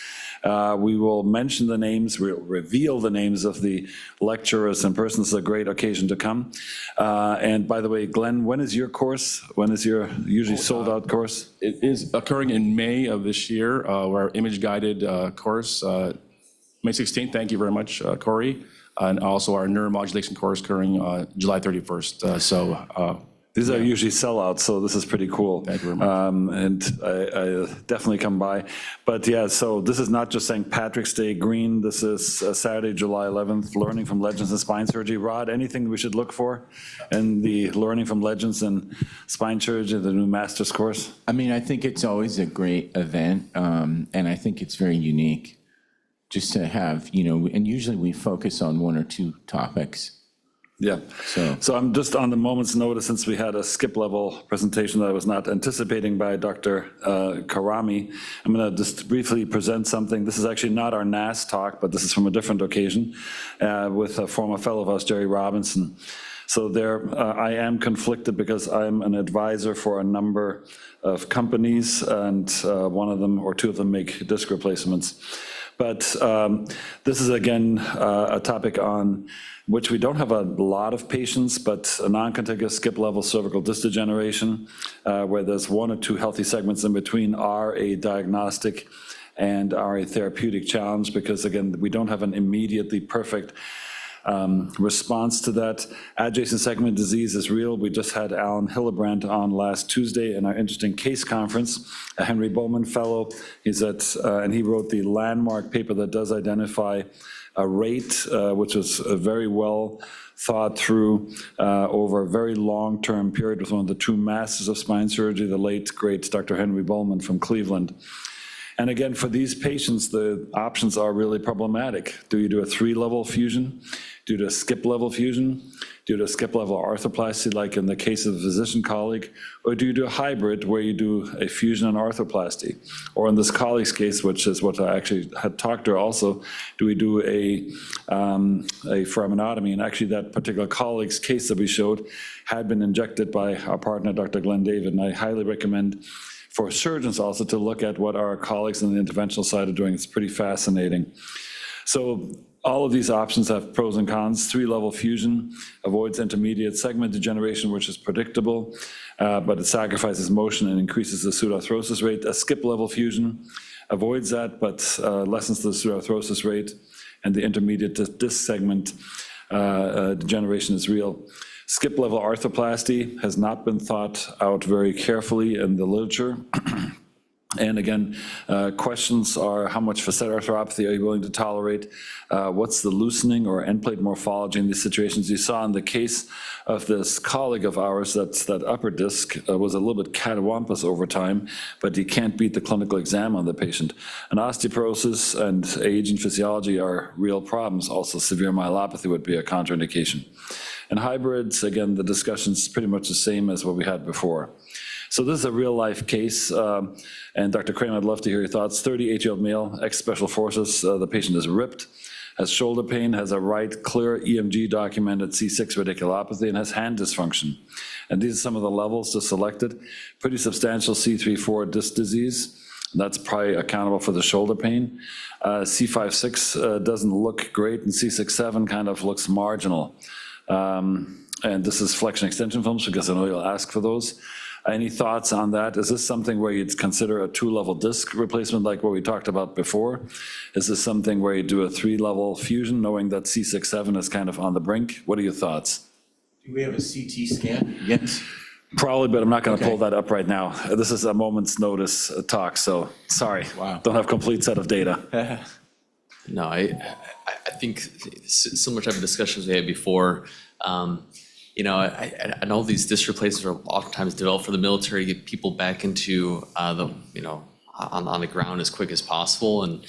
We will mention the names, we'll reveal the names of the lecturers in person. It's a great occasion to come. And by the way, Glenn, when is your course? When is your usually sold out course? It is occurring in May of this year, our image-guided course, May 16th. Thank you very much, Corey. And also our neuromodulation course occurring July 31st. These are usually sellouts, so this is pretty cool. Thank you very much. And I definitely come by. But yeah, so this is not just St. Patrick's Day green. This is Saturday, July 11th, Learning from Legends in Spine Surgery. Rod, anything we should look for in the Learning from Legends in Spine Surgery, the new master's course? I mean, I think it's always a great event, and I think it's very unique just to have, and usually we focus on one or two topics. Yeah. So I'm just on the moment's notice, since we had a skip level presentation that I was not anticipating by Dr. Karami, I'm going to just briefly present something. This is actually not our NAS talk, but this is from a different occasion with a former fellow of ours, Jerry Robinson. So there, I am conflicted because I'm an advisor for a number of companies, and one of them or two of them make disc replacements. But this is, again, a topic on which we don't have a lot of patients, but a non-contiguous skip-level cervical disc degeneration, where there's one or two healthy segments in between, are a diagnostic and are a therapeutic challenge, because, again, we don't have an immediately perfect response to that. Adjacent segment disease is real. We just had Alan Hillebrand on last Tuesday in our interesting case conference, a Henry Bowman Fellow. And he wrote the landmark paper that does identify a rate, which was very well thought through over a very long-term period with one of the true masters of spine surgery, the late, great Dr. Henry Bowman from Cleveland. And again, for these patients, the options are really problematic. Do you do a 3-level fusion? Do you do a skip-level fusion? Do you do a skip-level arthroplasty, like in the case of a physician colleague? Or do you do a hybrid where you do a fusion and arthroplasty? Or in this colleague's case, which is what I actually had talked to her also, do we do a foraminotomy? And actually, that particular colleague's case that we showed had been injected by our partner, Dr. Glenn David, and I highly recommend for surgeons also to look at what our colleagues on the interventional side are doing. It's pretty fascinating. So all of these options have pros and cons. 3-level fusion avoids intermediate segment degeneration, which is predictable, but it sacrifices motion and increases the pseudoarthrosis rate. A skip-level fusion avoids that, but lessens the pseudoarthrosis rate, and the intermediate disc segment degeneration is real. Skip-level arthroplasty has not been thought out very carefully in the literature. And again, questions are, how much facet arthropathy are you willing to tolerate? What's the loosening or end plate morphology in these situations? You saw in the case of this colleague of ours, that upper disc was a little bit catawampus over time, but you can't beat the clinical exam on the patient. And osteoporosis and age and physiology are real problems. Also, severe myelopathy would be a contraindication. And hybrids, again, the discussion's pretty much the same as what we had before. So this is a real-life case, and Dr. Kramer, I'd love to hear your thoughts. 38-year-old male, ex-special forces. The patient is ripped, has shoulder pain, has a right clear EMG documented C6 radiculopathy, and has hand dysfunction. And these are some of the levels just selected. Pretty substantial C3-4 disc disease. That's probably accountable for the shoulder pain. C5-6 doesn't look great, and C6-7 kind of looks marginal. And this is flexion extension films, because I know you'll ask for those. Any thoughts on that? Is this something where you'd consider a 2-level disc replacement like what we talked about before? Is this something where you do a 3-level fusion, knowing that C6-7 is kind of on the brink? What are your thoughts? Do we have a CT scan yet? Probably, but I'm not going to pull that up right now. This is a moment's notice talk, so sorry. Wow. Don't have complete set of data. No, I think similar type of discussions we had before. I know these disc replacements are oftentimes developed for the military to get people back into on the ground as quick as possible. And,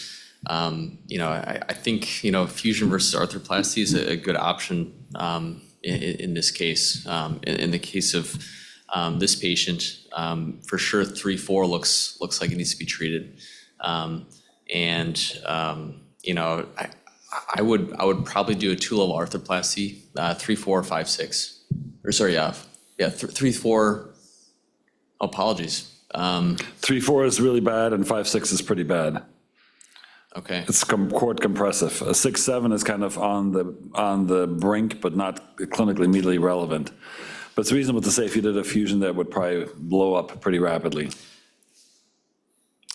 I think, fusion versus arthroplasty is a good option in this case. In the case of this patient, for sure, 3-4 looks like it needs to be treated. I would probably do a 2-level arthroplasty, 3-4, 5-6. Or sorry, 3-4. Apologies. 3-4 is really bad, and 5-6 is pretty bad. Okay. It's cord compressive. A 6-7 is kind of on the brink, but not clinically immediately relevant. But it's reasonable to say if you did a fusion, that would probably blow up pretty rapidly.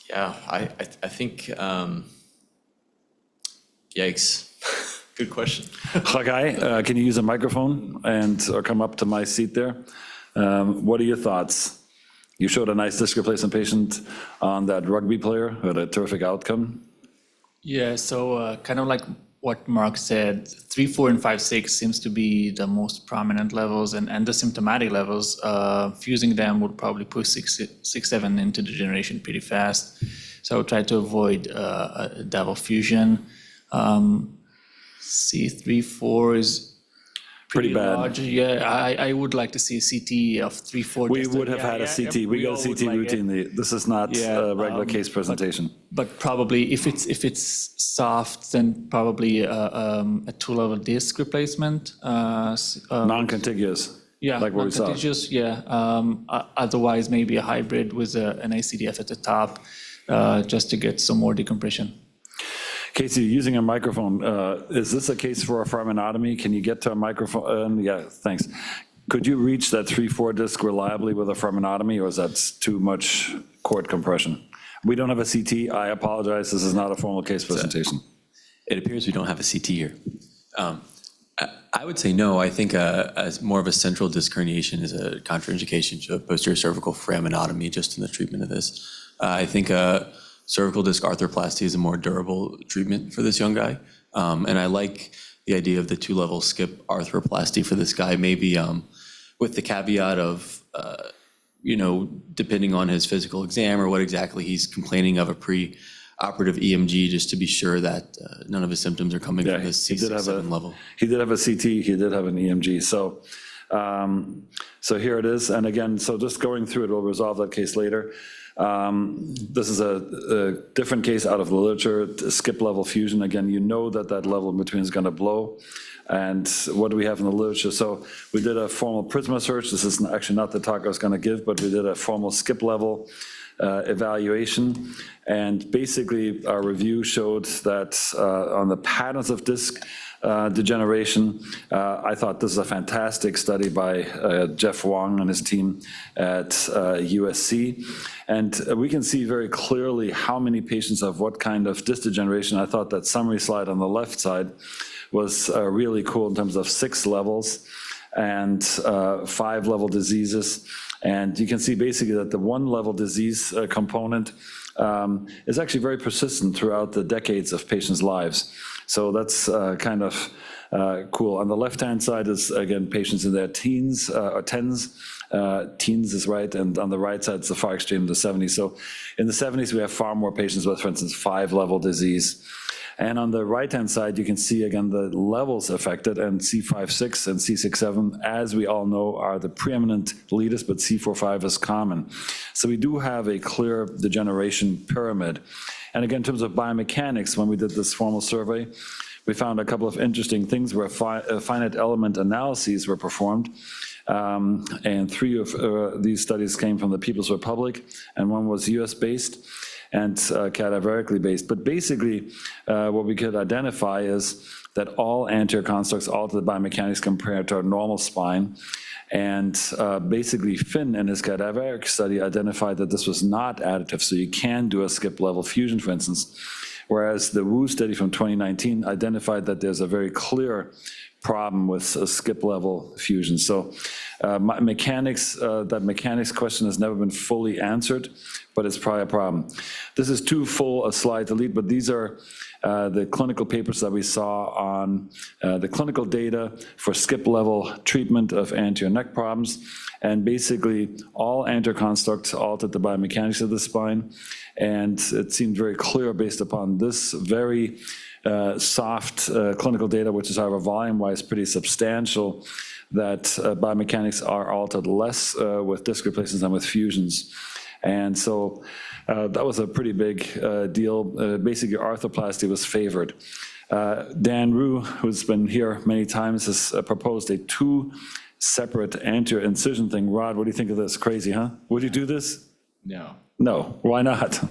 Yeah, I think. Yikes. Good question. Chagai, can you use a microphone or come up to my seat there? What are your thoughts? You showed a nice disc replacement patient on that rugby player who had a terrific outcome. Yeah, so kind of like what Mark said, 3-4 and 5-6 seems to be the most prominent levels, and the symptomatic levels. Fusing them would probably push 6-7 into degeneration pretty fast. So I would try to avoid a double fusion. C3-4 is pretty bad. large. Yeah, I would like to see a CT of 3-4. We would have had a CT. We got a CT routinely. This is not a regular case presentation. But probably if it's soft, then probably a 2-level disc replacement. Non-contiguous. Yeah, like what we saw. Non-contiguous. Yeah. Otherwise, maybe a hybrid with an ICDF at the top, just to get some more decompression. Casey, using a microphone, is this a case for a pharmacinotomy? Can you get to a microphone? Yeah, thanks. Could you reach that 3-4 disc reliably with a pharmacinotomy, or is that too much cord compression? We don't have a CT. I apologize. This is not a formal case presentation. It appears we don't have a CT here. I would say no. I think as more of a central disc herniation is a contraindication to a posterior cervical foraminotomy just in the treatment of this. I think cervical disc arthroplasty is a more durable treatment for this young guy. And I like the idea of the 2-level skip arthroplasty for this guy, maybe with the caveat of, depending on his physical exam or what exactly he's complaining of, a pre-operative EMG, just to be sure that none of his symptoms are coming from this C6-7 level. He did have a CT, he did have an EMG. So here it is. And again, so just going through it, we'll resolve that case later. This is a different case out of the literature, skip level fusion. Again, you know that level in between is going to blow. And what do we have in the literature? So we did a formal Prisma search. This is actually not the talk I was going to give, but we did a formal skip level evaluation. And basically, our review showed that on the patterns of disc degeneration, I thought this is a fantastic study by Jeff Wong and his team at USC. And we can see very clearly how many patients have what kind of disc degeneration. I thought that summary slide on the left side was really cool in terms of 6 levels and 5-level diseases. And you can see basically that the 1-level disease component is actually very persistent throughout the decades of patients' lives. So that's kind of cool. On the left-hand side is, again, patients in their teens or tens. Teens is right, and on the right side is the far extreme, the 70s. So in the 70s, we have far more patients with, for instance, 5-level disease. And on the right-hand side, you can see, again, the levels affected, and C5-6 and C6-7, as we all know, are the preeminent leaders, but C4-5 is common. So we do have a clear degeneration pyramid. And again, in terms of biomechanics, when we did this formal survey, we found a couple of interesting things where finite element analyses were performed. And 3 of these studies came from the People's Republic, and 1 was US-based and cadaverically based. But basically, what we could identify is that all anterior constructs alter the biomechanics compared to our normal spine. And basically, Finn in his cadaveric study identified that this was not additive, so you can do a skip level fusion, for instance. Whereas the Wu study from 2019 identified that there's a very clear problem with a skip level fusion. So that mechanics question has never been fully answered, but it's probably a problem. This is too full a slide to lead, but these are the clinical papers that we saw on the clinical data for skip level treatment of anterior neck problems. And basically, all anterior constructs altered the biomechanics of the spine. And it seemed very clear based upon this very soft clinical data, which is, however, volume-wise pretty substantial, that biomechanics are altered less with disc replacements than with fusions. And so that was a pretty big deal. Basically, arthroplasty was favored. Dan Rue, who's been here many times, has proposed a 2 separate anterior incision thing. Rod, what do you think of this? Crazy, huh? Would you do this? No. No. Why not?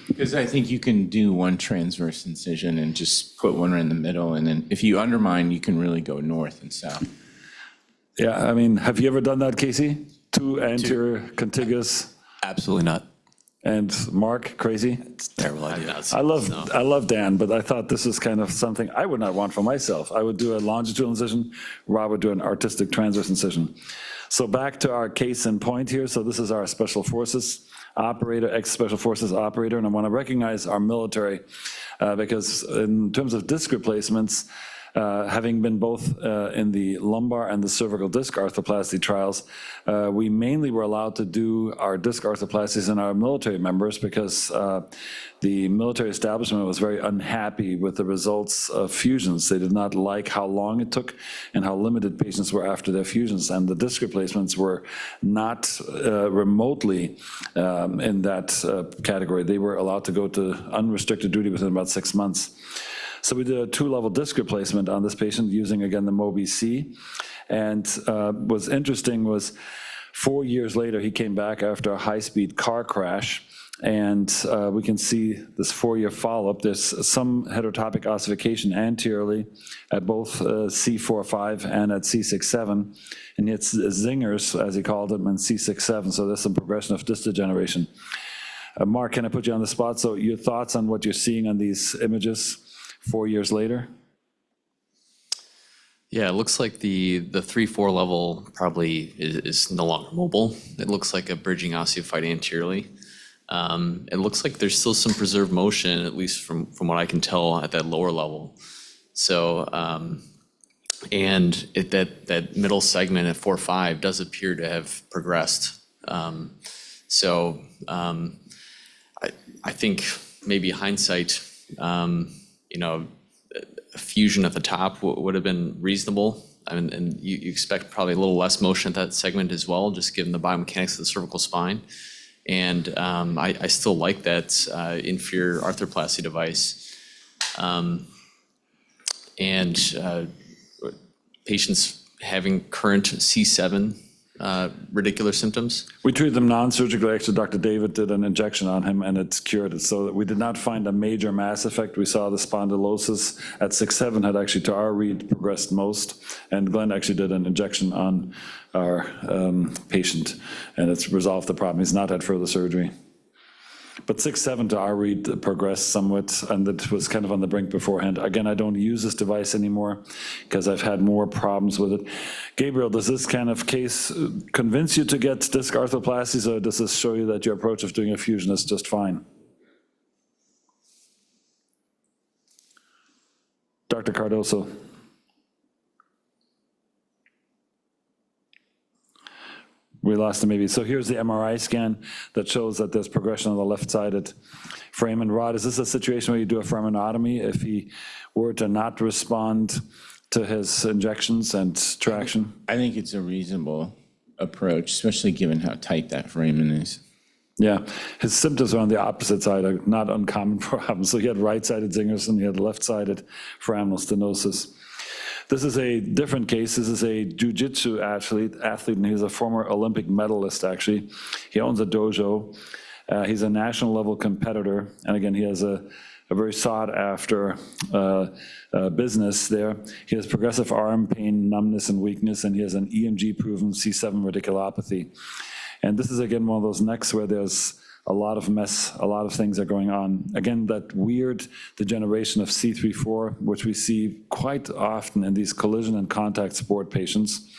Because I think you can do 1 transverse incision and just put 1 right in the middle. And then if you undermine, you can really go north and south. Yeah, I mean, have you ever done that, Casey? 2 anterior contiguous? Absolutely not. And Mark, crazy? It's a terrible idea. I love Dan, but I thought this is kind of something I would not want for myself. I would do a longitudinal incision. Rob would do an artistic transverse incision. So back to our case in point here. So this is our special forces operator, ex-special forces operator, and I want to recognize our military because in terms of disc replacements, having been both in the lumbar and the cervical disc arthroplasty trials, we mainly were allowed to do our disc arthroplasties in our military members because the military establishment was very unhappy with the results of fusions. They did not like how long it took and how limited patients were after their fusions, and the disc replacements were not remotely in that category. They were allowed to go to unrestricted duty within about 6 months. So we did a 2-level disc replacement on this patient using, again, the Mobi-C. And what's interesting was 4 years later, he came back after a high-speed car crash And we can see this 4-year follow-up. There's some heterotopic ossification anteriorly at both C4-5 and at C6-7. And it's zingers, as he called them, and C6-7. So there's some progression of disc degeneration. Mark, can I put you on the spot? So your thoughts on what you're seeing on these images 4 years later? Yeah, it looks like the 3-4 level probably is no longer mobile. It looks like a bridging osteophyte anteriorly. It looks like there's still some preserved motion, at least from what I can tell at that lower level. So, and that middle segment at 4-5 does appear to have progressed. So I think maybe hindsight, you know, a fusion at the top would have been reasonable. I mean, and you expect probably a little less motion at that segment as well, just given the biomechanics of the cervical spine. And I still like that inferior arthroplasty device. And patients having current C7 radicular symptoms. We treated them non-surgically. Actually, Dr. David did an injection on him and it's cured it. So that we did not find a major mass effect. We saw the spondylosis at 6-7 had actually, to our read, progressed most. And Glenn actually did an injection on our patient and it's resolved the problem. He's not had further surgery. But 6-7 to our read progressed somewhat, and it was kind of on the brink beforehand. Again, I don't use this device anymore because I've had more problems with it. Gabriel, does this kind of case convince you to get disc arthroplasties, or does this show you that your approach of doing a fusion is just fine? Dr. Cardoso. We lost him maybe. So here's the MRI scan that shows that there's progression on the left-sided foramen rod. Is this a situation where you do a foraminotomy if he were to not respond to his injections and traction? I think it's a reasonable approach, especially given how tight that foramen is. Yeah, his symptoms are on the opposite side, are not uncommon problems. So he had right-sided zingers and he had left-sided foraminal stenosis. This is a different case. This is a jiu-jitsu athlete, and he's a former Olympic medalist, actually. He owns a dojo. He's a national level competitor. And again, he has a very sought-after business there. He has progressive arm pain, numbness, and weakness, and he has an EMG-proven C7 radiculopathy. And this is, again, one of those necks where there's a lot of mess, a lot of things are going on. Again, that weird degeneration of C3-4, which we see quite often in these collision and contact sport patients.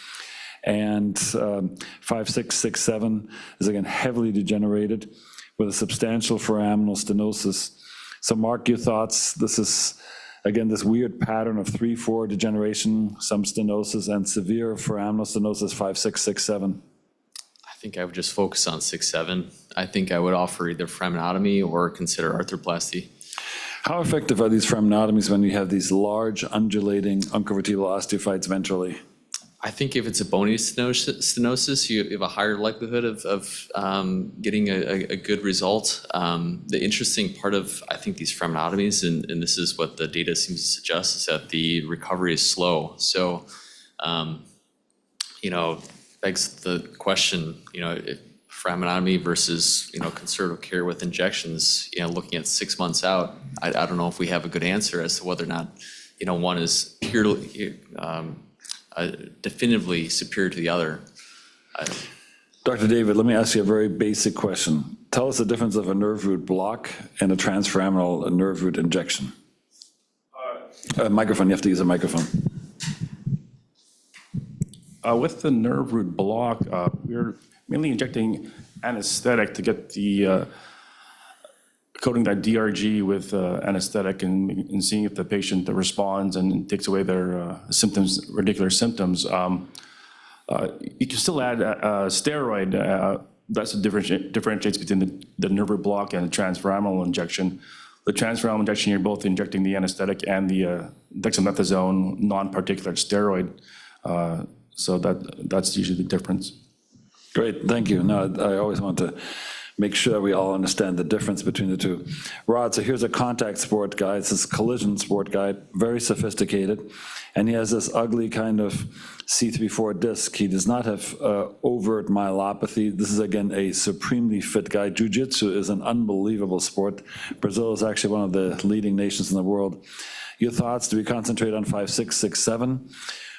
And 5-6, 6-7 is, again, heavily degenerated with a substantial foraminal stenosis. So Mark, your thoughts? This is, again, this weird pattern of 3-4 degeneration, some stenosis, and severe foraminal stenosis, 5-6, 6-7. I think I would just focus on 6-7. I think I would offer either foraminotomy or consider arthroplasty. How effective are these foraminotomies when you have these large undulating uncovertebral osteophytes ventrally? I think if it's a bony stenosis, you have a higher likelihood of getting a good result. The interesting part of, I think, these foraminotomies, and this is what the data seems to suggest, is that the recovery is slow. So, you know, begs the question, you know, if foraminotomy versus, you know, conservative care with injections, you know, looking at 6 months out, I don't know if we have a good answer as to whether or not, you know, one is purely, definitively superior to the other. Dr. David, let me ask you a very basic question. Tell us the difference of a nerve root block and a transforaminal nerve root injection. Microphone, you have to use a microphone. With the nerve root block, we're mainly injecting anesthetic to get the coating that DRG with anesthetic and seeing if the patient responds and takes away their symptoms, radicular symptoms. You can still add a steroid. That's the differentiates between the nerve root block and the transforaminal injection. The transforaminal injection, you're both injecting the anesthetic and the dexamethasone non-particulate steroid. So that's usually the difference. Great, thank you. No, I always want to make sure we all understand the difference between the two. Rod, so here's a contact sport guy. It's this collision sport guy, very sophisticated. And he has this ugly kind of C3-4 disc. He does not have overt myelopathy. This is, again, a supremely fit guy. Jiu-jitsu is an unbelievable sport. Brazil is actually one of the leading nations in the world. Your thoughts, do we concentrate on 5'6", 6'7"?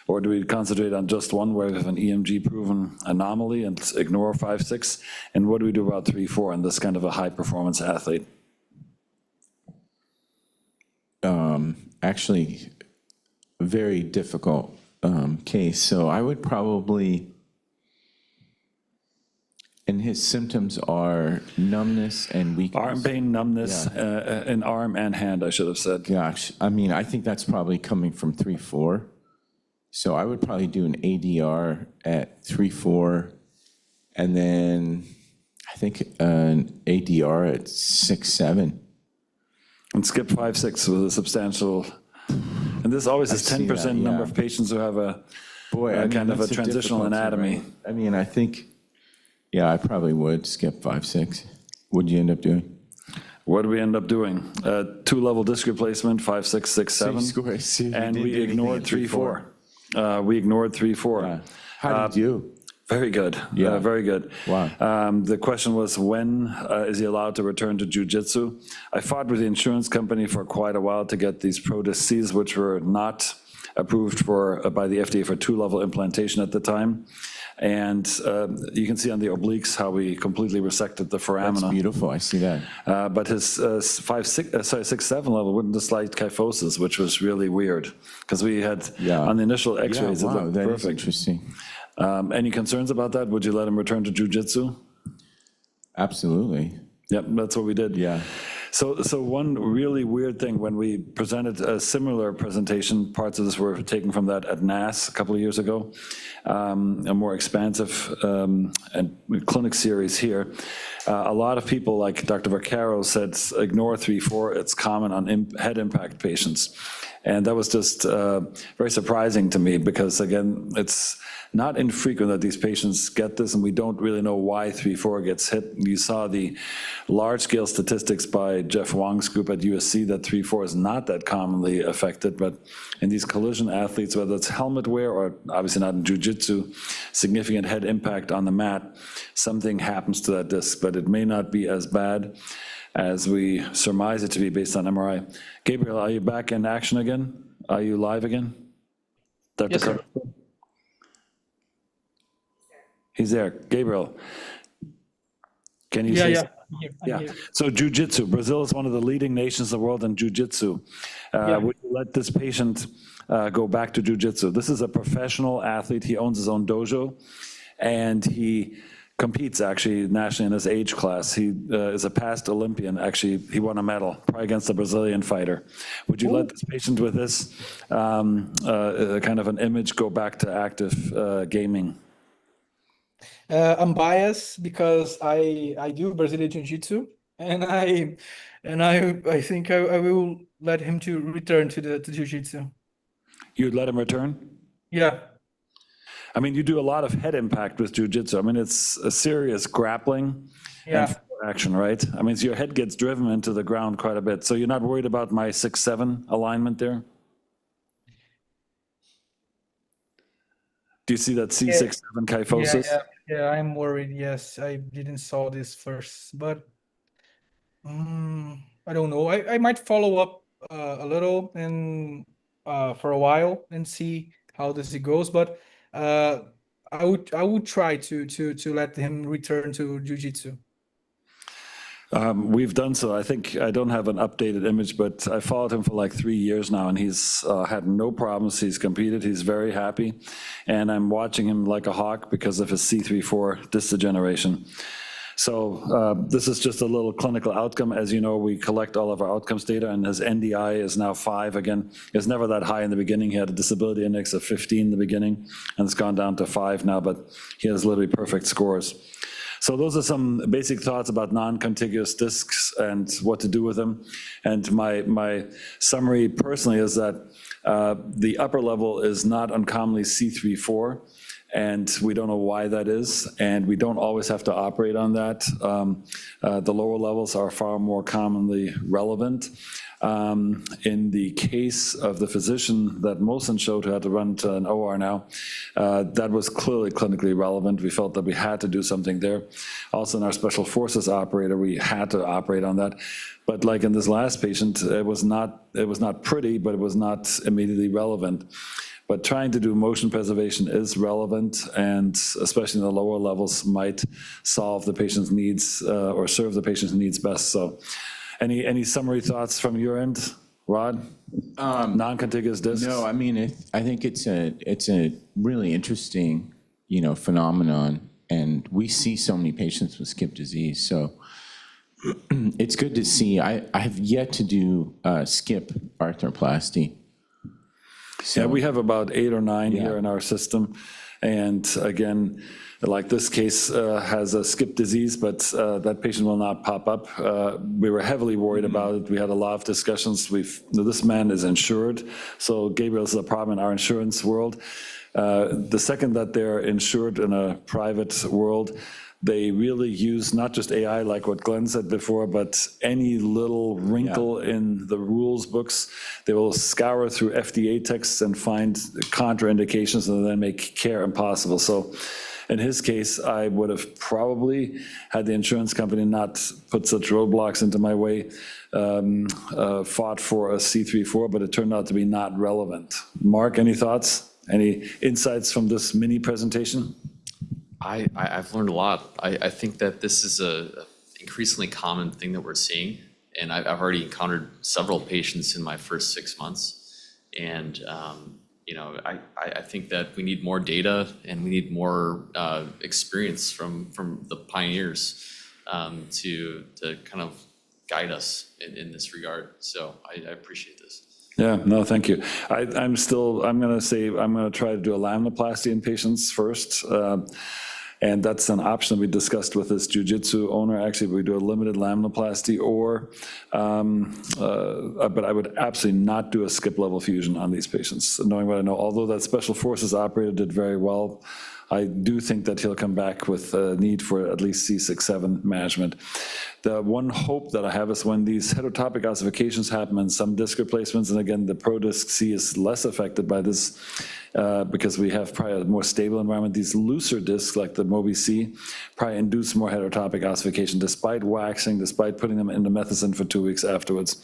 Or do we concentrate on just one where we have an EMG-proven anomaly and ignore 5'6"? And what do we do about 3'4" in this kind of a high-performance athlete? Actually, very difficult case. So I would probably, and his symptoms are numbness and weakness. Arm pain, numbness, in arm and hand, I should have said. Gosh, I mean, I think that's probably coming from 3-4. So I would probably do an ADR at 3-4, and then I think an ADR at 6-7. And skip 5'6" with a substantial, and this always is 10% number of patients who have a kind of a that's transitional difficulty, anatomy. right? I mean, I think, yeah, I probably would skip 5-6. What'd you end up doing? What do we end up doing? Two-level disc replacement, 5'6", 6'7", So you and didn't we do anything ignored at 3-4. We ignored 3-4. How did you do? Very good. Yeah. Very good. Wow. The question was, when is he allowed to return to jiu-jitsu? I fought with the insurance company for quite a while to get these ProDiscs, which were not approved for by the FDA for two-level implantation at the time. And you can see on the obliques how we completely resected the foramina. That's beautiful. I see that. But his 6'7" level wouldn't have slight kyphosis, which was really weird because we had on the initial X-rays, Yeah, it wow, looked that is perfect. interesting. Any concerns about that? Would you let him return to jiu-jitsu? Absolutely. Yep, that's what we did. Yeah. So one really weird thing, when we presented a similar presentation, parts of this were taken from that at NAS a couple of years ago, a more expansive and clinic series here. A lot of people, like Dr. Vaccaro said, ignore 3-4, it's common on head impact patients. And that was just very surprising to me because, again, it's not infrequent that these patients get this, and we don't really know why 3-4 gets hit. You saw the large-scale statistics by Jeff Wong's group at USC that 3-4 is not that commonly affected, but in these collision athletes, whether it's helmet wear or obviously not in jiu-jitsu, significant head impact on the mat, something happens to that disc, but it may not be as bad as we surmise it to be based on MRI. Gabriel, are you back in action again? Are you live again? Dr. Yes, sir. Cardoso? He's there. Gabriel, can you say? Yeah. Yeah. So jiu-jitsu, Brazil is one of the leading nations in the world in jiu-jitsu. Would you let this patient go back to jiu-jitsu? This is a professional athlete. He owns his own dojo, and he competes actually nationally in his age class. He is a past Olympian. Actually, he won a medal, probably against a Brazilian fighter. Would you let this patient with this kind of an image go back to active gaming? I'm biased because I do Brazilian Jiu-Jitsu, and I think I will let him to return to Jiu-Jitsu. You'd let him return? Yeah. I mean, you do a lot of head impact with jiu-jitsu. I mean, it's a serious grappling and action, right? I mean, so your head gets driven into the ground quite a bit. So you're not worried about my 6-7 alignment there? Do you see that C6-7 kyphosis? Yeah, I'm worried. Yes, I didn't saw this first, but I don't know. I might follow up a little and for a while and see how this goes. But I would try to let him return to jiu-jitsu. We've done so. I think I don't have an updated image, but I followed him for like 3 years now, and he's had no problems. He's competed. He's very happy, and I'm watching him like a hawk because of his C3-4 disc degeneration. So this is just a little clinical outcome. As you know, we collect all of our outcomes data, and his NDI is now 5 again. It's never that high in the beginning. He had a disability index of 15 in the beginning, and it's gone down to 5 now, but he has literally perfect scores. So those are some basic thoughts about non-contiguous discs and what to do with them. And my summary personally is that the upper level is not uncommonly C3-4. and we don't know why that is, and we don't always have to operate on that. The lower levels are far more commonly relevant. In the case of the physician that Mohsen showed who had to run to an OR now, that was clearly clinically relevant. We felt that we had to do something there. Also in our special forces operator, we had to operate on that. But like in this last patient, it was not pretty, but it was not immediately relevant. But trying to do motion preservation is relevant, and especially in the lower levels might solve the patient's needs or serve the patient's needs best. So any summary thoughts from your end, Rod? Non-contiguous discs? No, I mean, I think it's a really interesting, phenomenon, and we see so many patients with skip disease. So it's good to see. I have yet to do skip arthroplasty. Yeah, we have about 8 or 9 here in our system. And again, like this case has a skip disease, but that patient will not pop up. We were heavily worried about it. We had a lot of discussions. This man is insured, so Gabriel is a problem in our insurance world. The second that they're insured in a private world, they really use not just AI, like what Glenn said before, but any little wrinkle in the rules books. They will scour through FDA texts and find contraindications and then make care impossible. So in his case, I would have probably had the insurance company not put such roadblocks into my way, fought for a C3-4, but it turned out to be not relevant. Mark, any thoughts? Any insights from this mini presentation? I've learned a lot. I think that this is a increasingly common thing that we're seeing, and I've already encountered several patients in my first 6 months. And I think that we need more data and we need more experience from the pioneers to kind of guide us in this regard. So I appreciate this. Yeah, no, thank you. I'm going to try to do a laminoplasty in patients first. And that's an option we discussed with this jiu-jitsu owner. Actually, we do a limited laminoplasty but I would absolutely not do a skip level fusion on these patients, knowing what I know. Although that special forces operator did very well, I do think that he'll come back with a need for at least C6-7 management. The one hope that I have is when these heterotopic ossifications happen and some disc replacements, and again, the ProDisc C is less affected by this because we have probably a more stable environment. These looser discs like the Mobi C probably induce more heterotopic ossification despite waxing, despite putting them into methicillin for 2 weeks afterwards.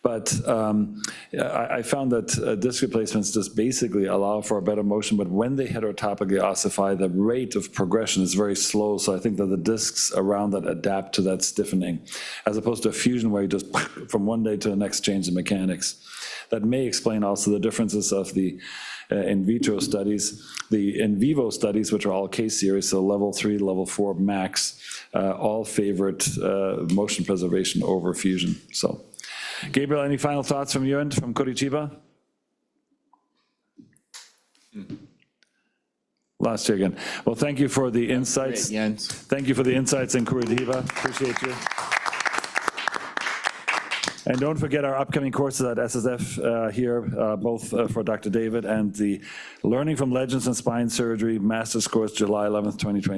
But I found that disc replacements just basically allow for a better motion, but when they heterotopically ossify, the rate of progression is very slow, so I think that the discs around that adapt to that stiffening, as opposed to a fusion where you just, from one day to the next, change the mechanics. That may explain also the differences of the in vitro studies. The in vivo studies, which are all case series, so level 3, level 4 max, all favored motion preservation over fusion. So. Gabriel, any final thoughts from your end, from Curitiba? Last year again. Well, thank you for the insights. Great, Jens. Thank you for the insights in Curitiba. Appreciate you. And don't forget our upcoming courses at SSF here, both for Dr. David and the Learning from Legends in Spine Surgery Master's Course, July 11th, 2020.